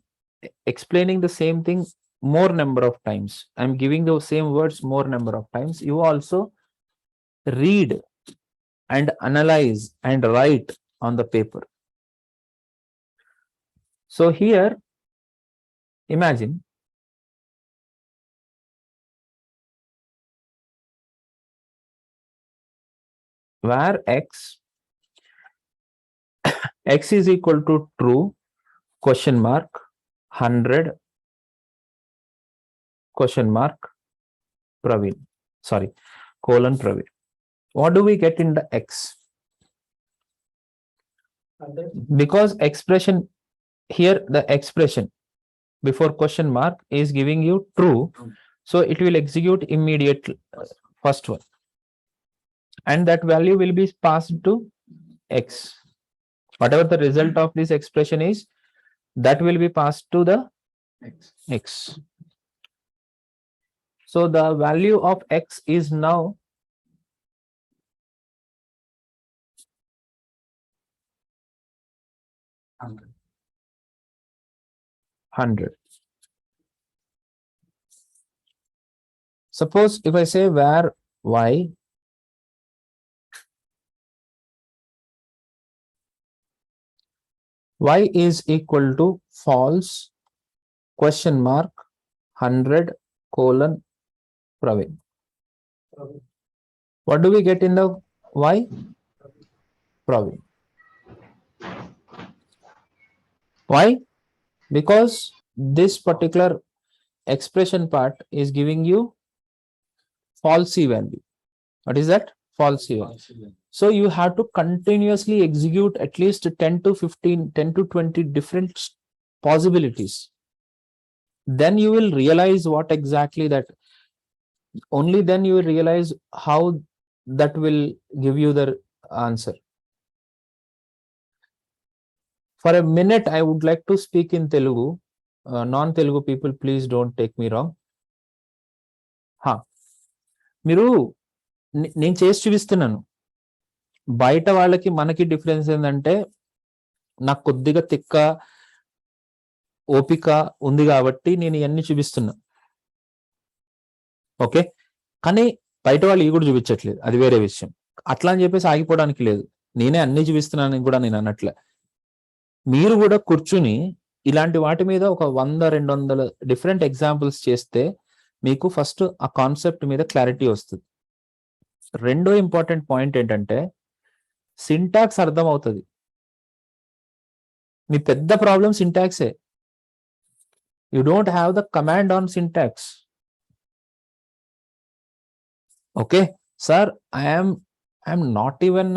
explaining the same thing more number of times. I'm giving the same words more number of times. You also read and analyze and write on the paper. So here, imagine where x is equal to true, question mark, 100, question mark, Praveen. Sorry, colon Praveen. What do we get in the x? Because expression here, the expression before question mark is giving you true. So it will execute immediately first one. And that value will be passed to x. Whatever the result of this expression is, that will be passed to the x. So the value of x is now 100. Suppose if I say where y is equal to false, question mark, 100, colon Praveen. What do we get in the y? Praveen. Why? Because this particular expression part is giving you falsy value. What is that? Falsy value. So you have to continuously execute at least 10 to 15, 10 to 20 different possibilities. Then you will realize what exactly that, only then you will realize how that will give you the answer. For a minute, I would like to speak in Telugu. Non-Telugu people, please don't take me wrong. మీరు నేను చేసి చూపిస్తున్నాను. బయట వాళ్ళకి మనకి difference ఏంటంటే, నాకు కొద్దిగా తిక్క ఓపిక ఉంది కాబట్టి నేను ఇవన్నీ చూపిస్తున్నా. ఓకే, కానీ బయట వాళ్ళు ఇవి కూడా చూపించట్లేదు, అది వేరే విషయం. అట్లా అని చెప్పేసి ఆగిపోవడానికి లేదు. నేనే అన్ని చూపిస్తున్నానని కూడా నేను అన్నట్లే. మీరు కూడా కూర్చుని ఇలాంటి వాటి మీద ఒక 100-200 డిఫరెంట్ ఎగ్జాంపుల్స్ చేస్తే మీకు ఫస్ట్ ఆ కాన్సెప్ట్ మీద క్లారిటీ వస్తుంది. రెండో ఇంపార్టెంట్ పాయింట్ ఏంటంటే, సింటాక్స్ అర్థం అవుతుంది. మీ పెద్ద ప్రాబ్లం సింటాక్సే. You don't have the command on syntax. Okay sir, I'm not even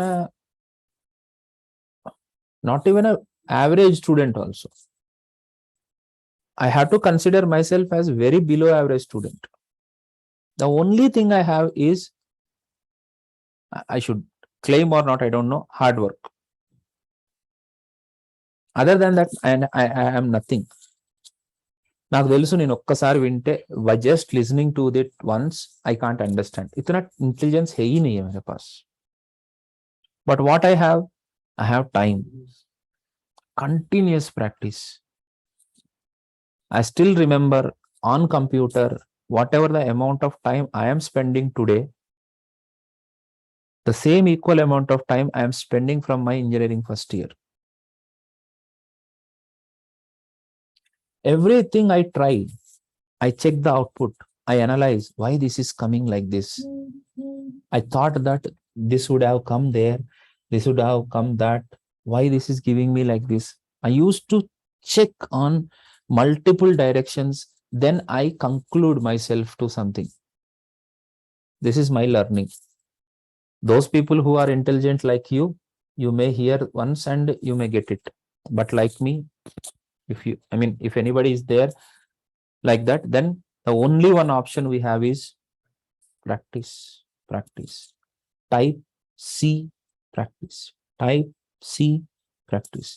average student also. I have to consider myself as very below average student. The only thing I have is, I should claim or not, I don't know, hard work. Other than that, I am nothing. నాకు తెలుసు, నేను ఒక్కసారి వింటే, by just listening to it once, I can't understand. इतना intelligence है ही नहीं है मेरे पास. But what I have time. Continuous practice. I still remember on computer, whatever the amount of time I am spending today, the same equal amount of time I am spending from my engineering first year. Everything I try, I check the output, I analyze why this is coming like this. I thought that this would have come there, this would have come that. Why this is giving me like this? I used to check on multiple directions, then I conclude myself to something. This is my learning. Those people who are intelligent like you may hear once and you may get it. But like me, if anybody is there like that, then the only one option we have is practice. Type C, practice. Type C, practice.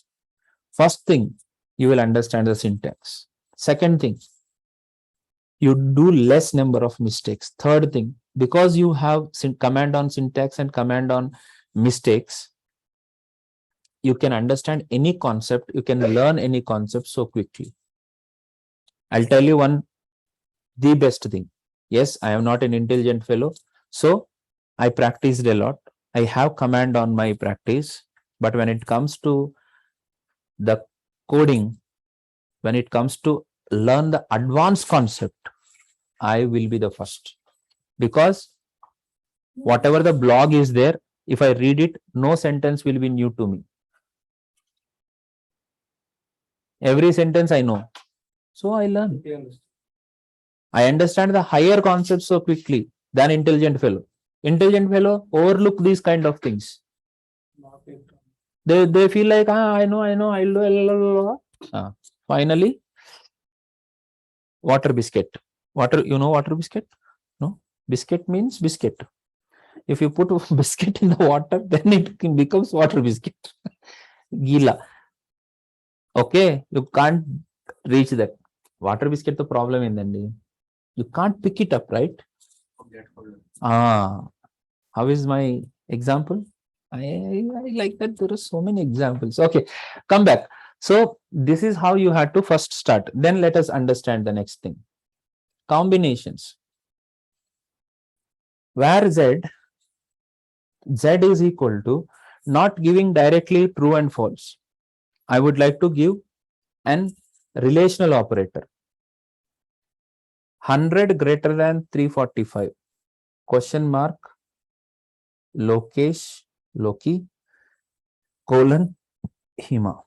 First thing, you will understand the syntax. Second thing, you do less number of mistakes. Third thing, because you have command on syntax and command on mistakes, you can understand any concept, you can learn any concept so quickly. I'll tell you the best thing. Yes, I am not an intelligent fellow, so I practiced a lot. I have command on my practice, but when it comes to the coding, when it comes to learn the advanced concept, I will be the first, because whatever the blog is there, if I read it, no sentence will be new to me. Every sentence I know, so I learn. I understand the higher concepts so quickly than intelligent fellow. Intelligent fellow overlook these kind of things. They feel like, I know, I'll do. Finally, water biscuit. Water, water biscuit? No, biscuit means biscuit. If you put biscuit in the water, then it becomes water biscuit. Gila. Okay, you can't reach that. Water biscuit, the problem in the you can't pick it up, right? How is my example? I like that there are so many examples. Okay, come back. So this is how you had to first start. Then let us understand the next thing. Combinations. Where Z is equal to not giving directly true and false. I would like to give an relational operator. 100 greater than 345. Question mark. Lokesh, Loki, colon, Hima.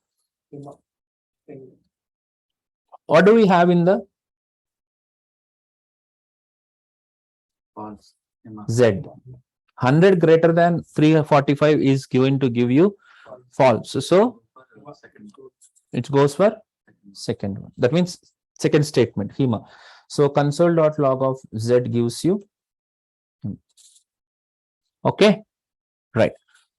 What do we have in the False. Z? 100 greater than 345 is going to give you false. So it goes for second one. That means second statement, Hima. So console.log of Z gives you. Okay, right.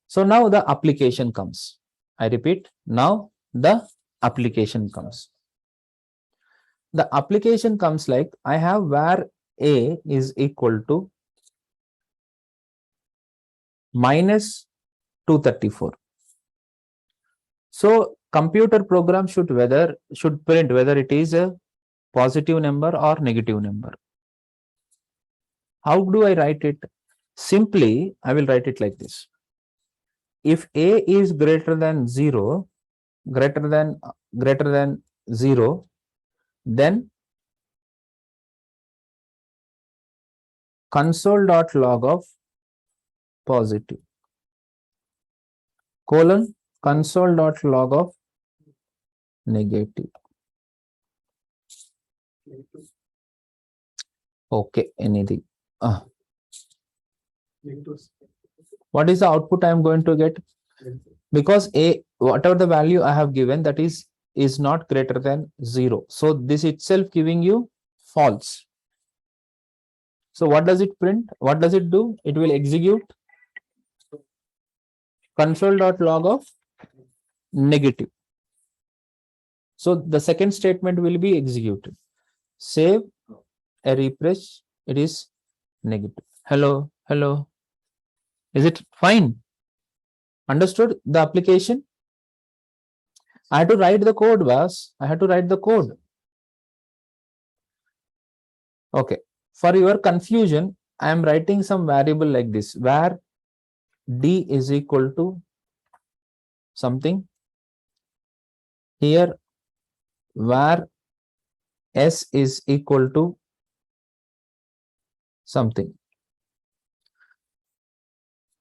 So now the application comes. I repeat, now the application comes. The application comes like I have where A is equal to minus 234. So computer program should print whether it is a positive number or negative number. How do I write it? Simply, I will write it like this. If A is greater than 0, greater than 0, then console.log of positive, colon, console.log of negative. Okay, anything. What is the output I am going to get? Because A, whatever the value I have given, that is not greater than 0. So this itself giving you false. So what does it print? What does it do? It will execute console.log of negative. So the second statement will be executed. Save, a refresh, it is negative. Hello. Is it fine? Understood the application? I had to write the code, boss. I had to write the code. Okay. For your confusion, I am writing some variable like this, where D is equal to something. Here, where S is equal to something.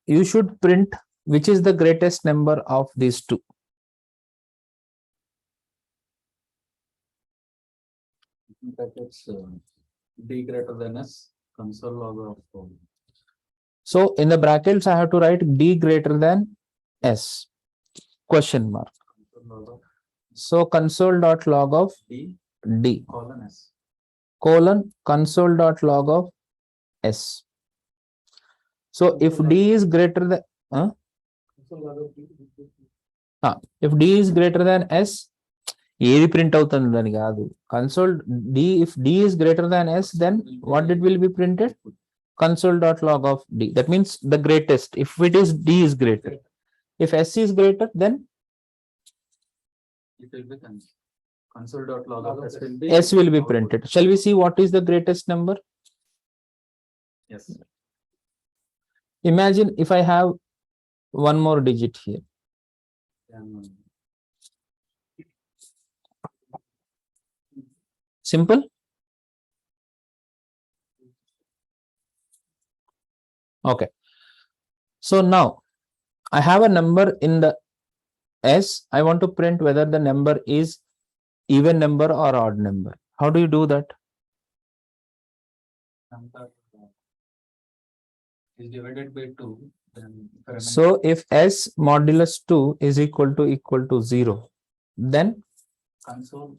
You should print which is the greatest number of these two. That it's D greater than S, console log of. So in the brackets, I have to write D greater than S, question mark. So console.log of D, colon S. colon, console.log of S. So if D is greater than, If D is greater than S, ఏది print అవుతుంది దాని కాదు. Console D, if D is greater than S, then what it will be printed? Console.log of D. That means the greatest. If it is D is greater. If S is greater, then It will be console.log of S will be. S will be printed. Shall we see what is the greatest number? Yes. Imagine if I have one more digit here. Then, Simple. Okay. So now I have a number in the S. I want to print whether the number is even number or odd number. How do you do that? number, is divided by 2. Then So if S modulus 2 is equal to 0, then console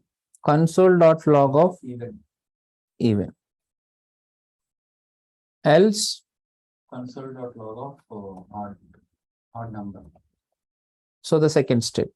console.log of even. even. Else Console.log of odd number. so the second step.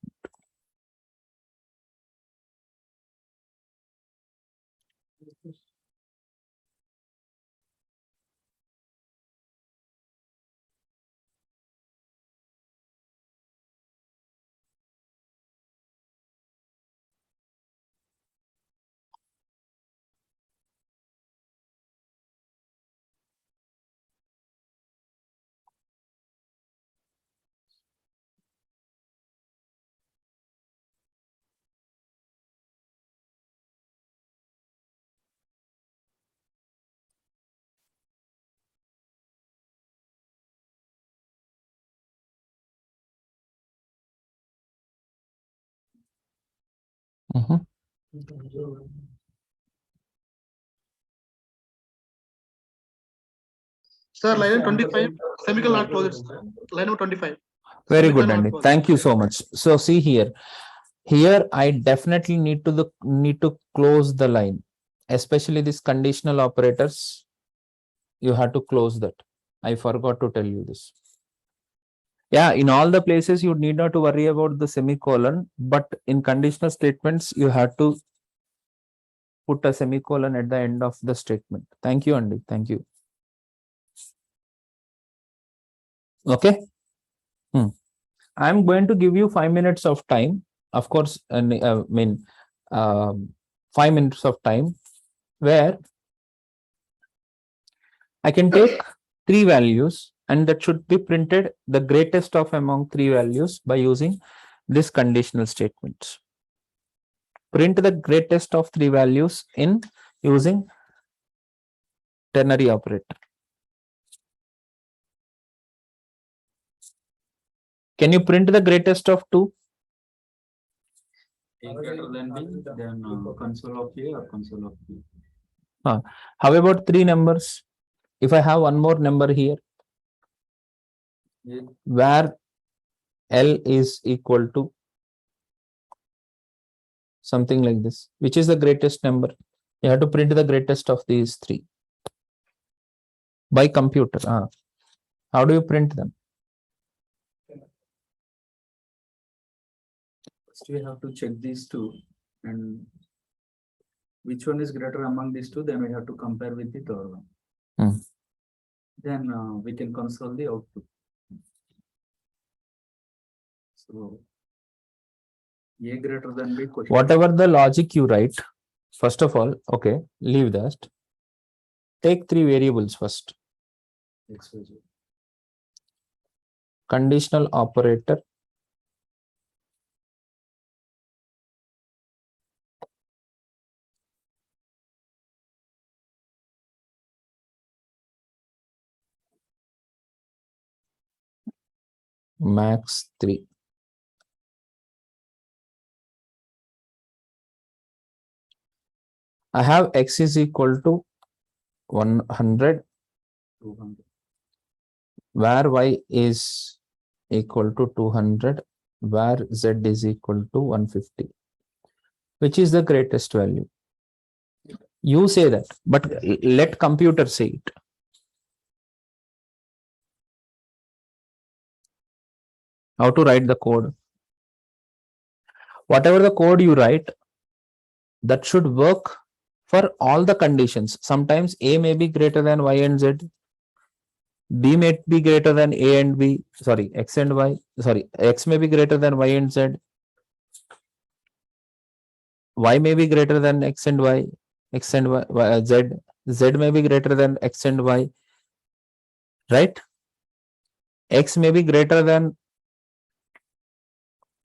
Mhm. Sir, line 25, semicolon not closed. Line number 25. Very good, Semicolon not Andy. closed. Thank you so much. So see here. Here I definitely need to close the line, especially this conditional operators. You have to close that. I forgot to tell you this. Yeah, in all the places you need not to worry about the semicolon, but in conditional statements you have to put a semicolon at the end of the statement. Thank you, Andy. Thank you. Okay. I'm going to give you 5 minutes of time. Of course, and 5 minutes of time where I can take 3 values and that should be printed the greatest of among 3 values by using this conditional statements. Print the greatest of 3 values in using ternary operator. Can you print the greatest of 2? A greater than B, then console of A or console of B. How about 3 numbers? If I have one more number here, A, where L is equal to something like this, which is the greatest number? You have to print the greatest of these 3 by computer. How do you print them? First we have to check these two and which one is greater among these two, then we have to compare with the third one. Then we can console the output. So A greater than B question. Whatever the logic you write, first of all, okay, leave that. Take 3 variables first. X, Y, Z. Conditional operator, max 3. I have X is equal to 100, 200. where Y is equal to 200, where Z is equal to 150. Which is the greatest value? You say that, but let computer say it. How to write the code? Whatever the code you write, that should work for all the conditions. Sometimes A may be greater than Y and Z. B may be greater than A and B. Sorry, X and Y. Sorry, X may be greater than Y and Z. Y may be greater than X and Y. X and Y, Z. Z may be greater than X and Y. Right? X may be greater than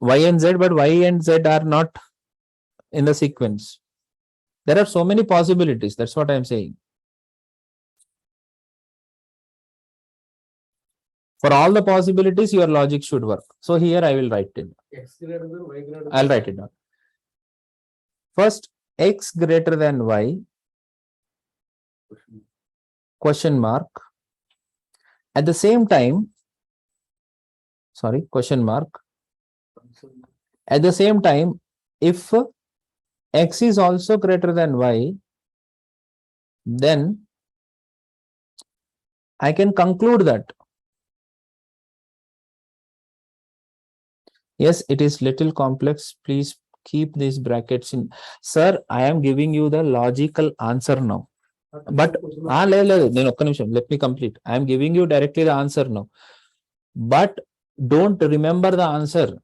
Y and Z, but Y and Z are not in the sequence. There are so many possibilities. That's what I'm saying. For all the possibilities, your logic should work. So here I will write it. X greater than Y greater than. I'll write it down. First, X greater than Y, question mark. At the same time, sorry, question mark. At the same time, if X is also greater than Y, then I can conclude that yes, it is little complex. Please keep these brackets in. Sir, I am giving you the logical answer now. But let me complete. I am giving you directly the answer now. But don't remember the answer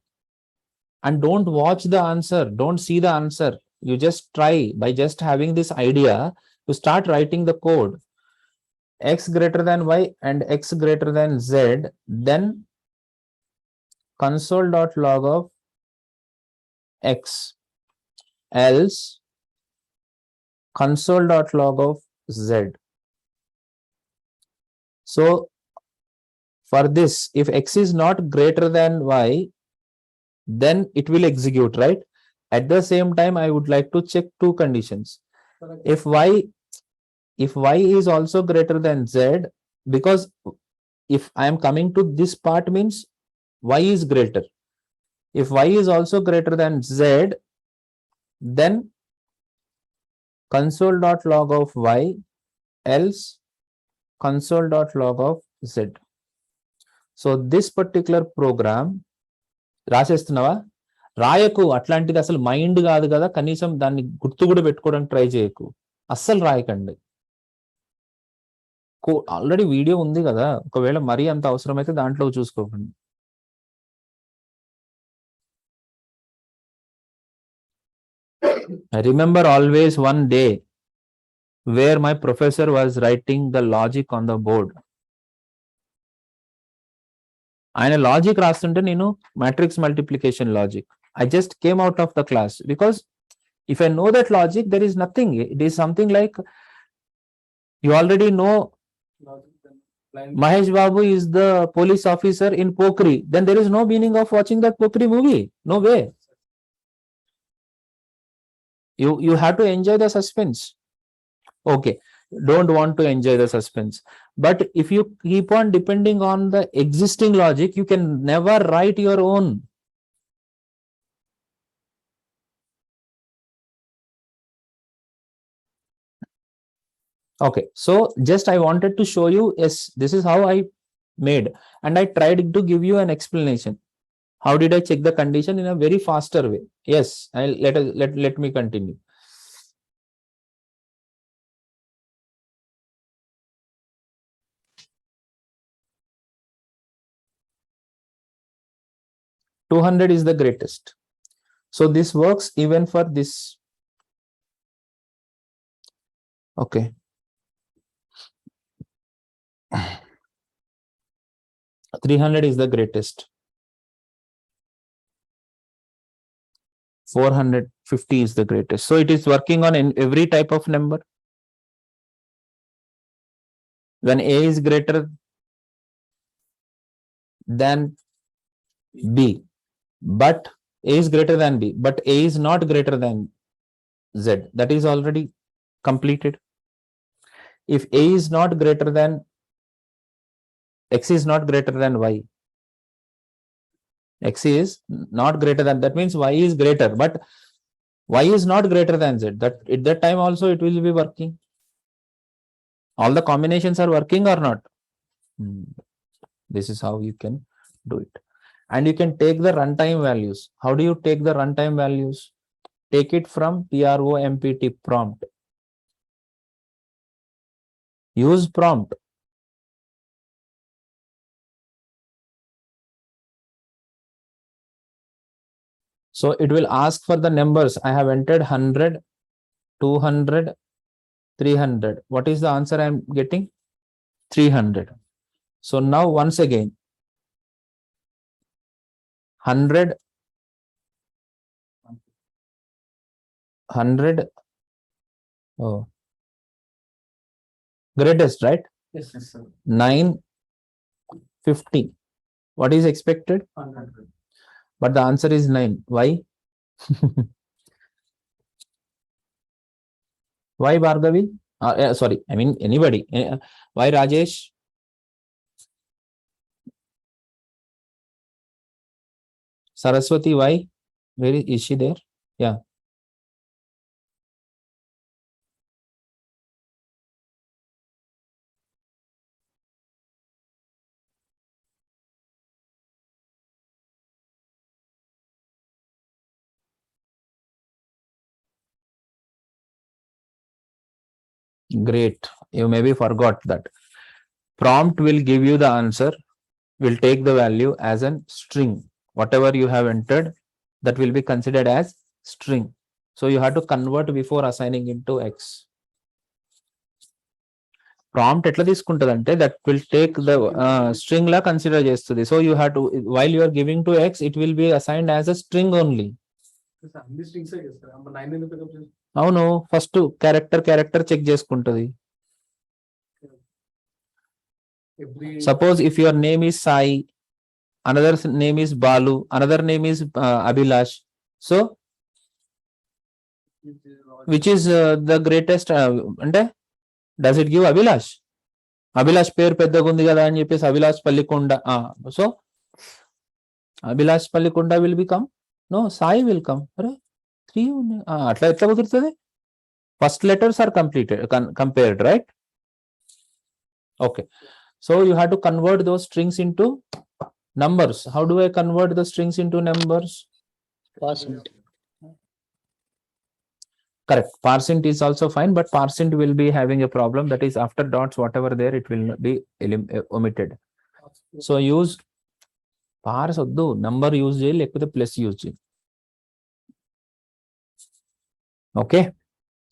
and don't watch the answer. Don't see the answer. You just try by just having this idea to start writing the code. X greater than Y and X greater than Z, then console.log of X, else console.log of Z. So for this, if X is not greater than Y, then it will execute, right? At the same time, I would like to check two conditions. If Y is also greater than Z, because if I am coming to this part means Y is greater. If Y is also greater than Z, then console.log of Y, else console.log of Z. So this particular program, రాసేస్తున్నావా? రాయకు, అట్లాంటిది అసలు mind కాదు కదా, కనీసం దాన్ని గుర్తు కూడా పెట్టుకోవడానికి try చేయకు, అస్సలు రాయకండి. ఆల్రెడీ వీడియో ఉంది కదా, ఒకవేళ మరీ అంత అవసరమైతే దాంట్లో చూసుకోకండి. I remember always one day where my professor was writing the logic on the board. ఆయన లాజిక్ రాస్తుంటే నేను matrix multiplication logic, I just came out of the class because if I know that logic, there is nothing. It is something like you already know Mahesh Babu is the police officer in Pokri, then there is no meaning of watching that Pokri movie. No way. You have to enjoy the suspense. Okay, don't want to enjoy the suspense. But if you keep on depending on the existing logic, you can never write your own. Okay, so just I wanted to show you, yes, this is how I made, and I tried to give you an explanation. How did I check the condition in a very faster way? Yes, let me continue. $200 is the greatest. So this works even for this. Okay. $300 is the greatest. 450 is the greatest. So it is working on every type of number. When A is greater than B, but A is greater than B, but A is not greater than Z, that is already completed. If A is not greater than, X is not greater than Y, X is not greater than, that means Y is greater, but Y is not greater than Z, that at that time also it will be working. All the combinations are working or not? This is how you can do it. And you can take the runtime values. How do you take the runtime values? Take it from prompt prompt. Use prompt. So it will ask for the numbers. I have entered 100, 200, 300. What is the answer I am getting? 300. So now once again, 100, 100, oh, greatest, right? Yes, sir. 950. What is expected? 100. But the answer is 9. Why? Why Bhargavi? Sorry, I mean anybody. Why Rajesh? Saraswati, why? Where is she there? Yeah. Great. You maybe forgot that. Prompt will give you the answer, will take the value as a string. Whatever you have entered, that will be considered as string. So you have to convert before assigning into X. Prompt etla తీసుకుంటదంటే that will take the string la consider చేస్తుంది. So you have to, while you are giving to X, it will be assigned as a string only. అవును, first character check చేసుకుంటది. Suppose if your name is Sai, another name is Balu, another name is Abhilash. So which is the greatest అంటే does it give Abhilash? Abhilash పేరు పెద్దగా ఉంది కదా అని చెప్పేసి Abhilash Pallikonda. So Abhilash Pallikonda will become, no, Sai will come. అరే 3 ఉన్నాయి. అట్లా ఎట్లా కుదురుతుంది? First letters are completed, compared, right? Okay. So you have to convert those strings into numbers. How do I convert the strings into numbers? Percent. Correct. Parseint is also fine, but parseint will be having a problem. That is, after dots, whatever there, it will be omitted. So use parse oddu, number use చేయాలి, లేకపోతే plus use చేయాలి. Okay.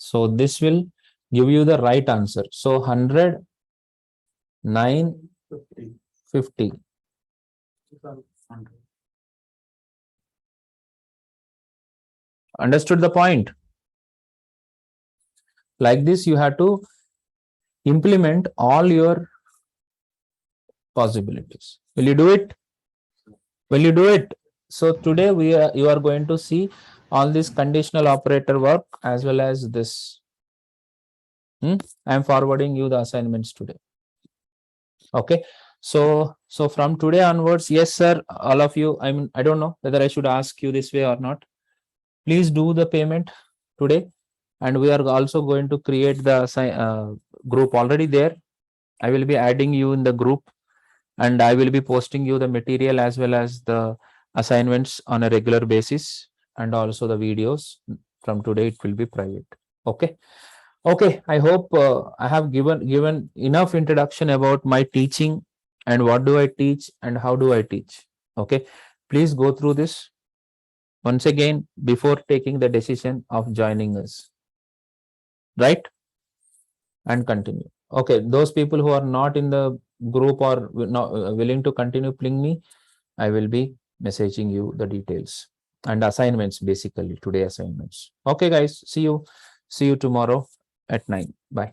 So this will give you the right answer. So 100, 950. Understood the point? Like this, you have to implement all your possibilities. Will you do it? Will you do it? So today you are going to see all this conditional operator work as well as this. I am forwarding you the assignments today. Okay. So from today onwards, yes, sir, all of you, I don't know whether I should ask you this way or not. Please do the payment today. And we are also going to create the group already there. I will be adding you in the group, and I will be posting you the material as well as the assignments on a regular basis, and also the videos. From today it will be private. Okay. Okay, I hope I have given enough introduction about my teaching and what do I teach and how do I teach. Okay, please go through this once again before taking the decision of joining us, right? And continue. Okay, those people who are not in the group or not willing to continue, ping me. I will be messaging you the details and assignments, basically today assignments. Okay guys, see you tomorrow at 9. Bye.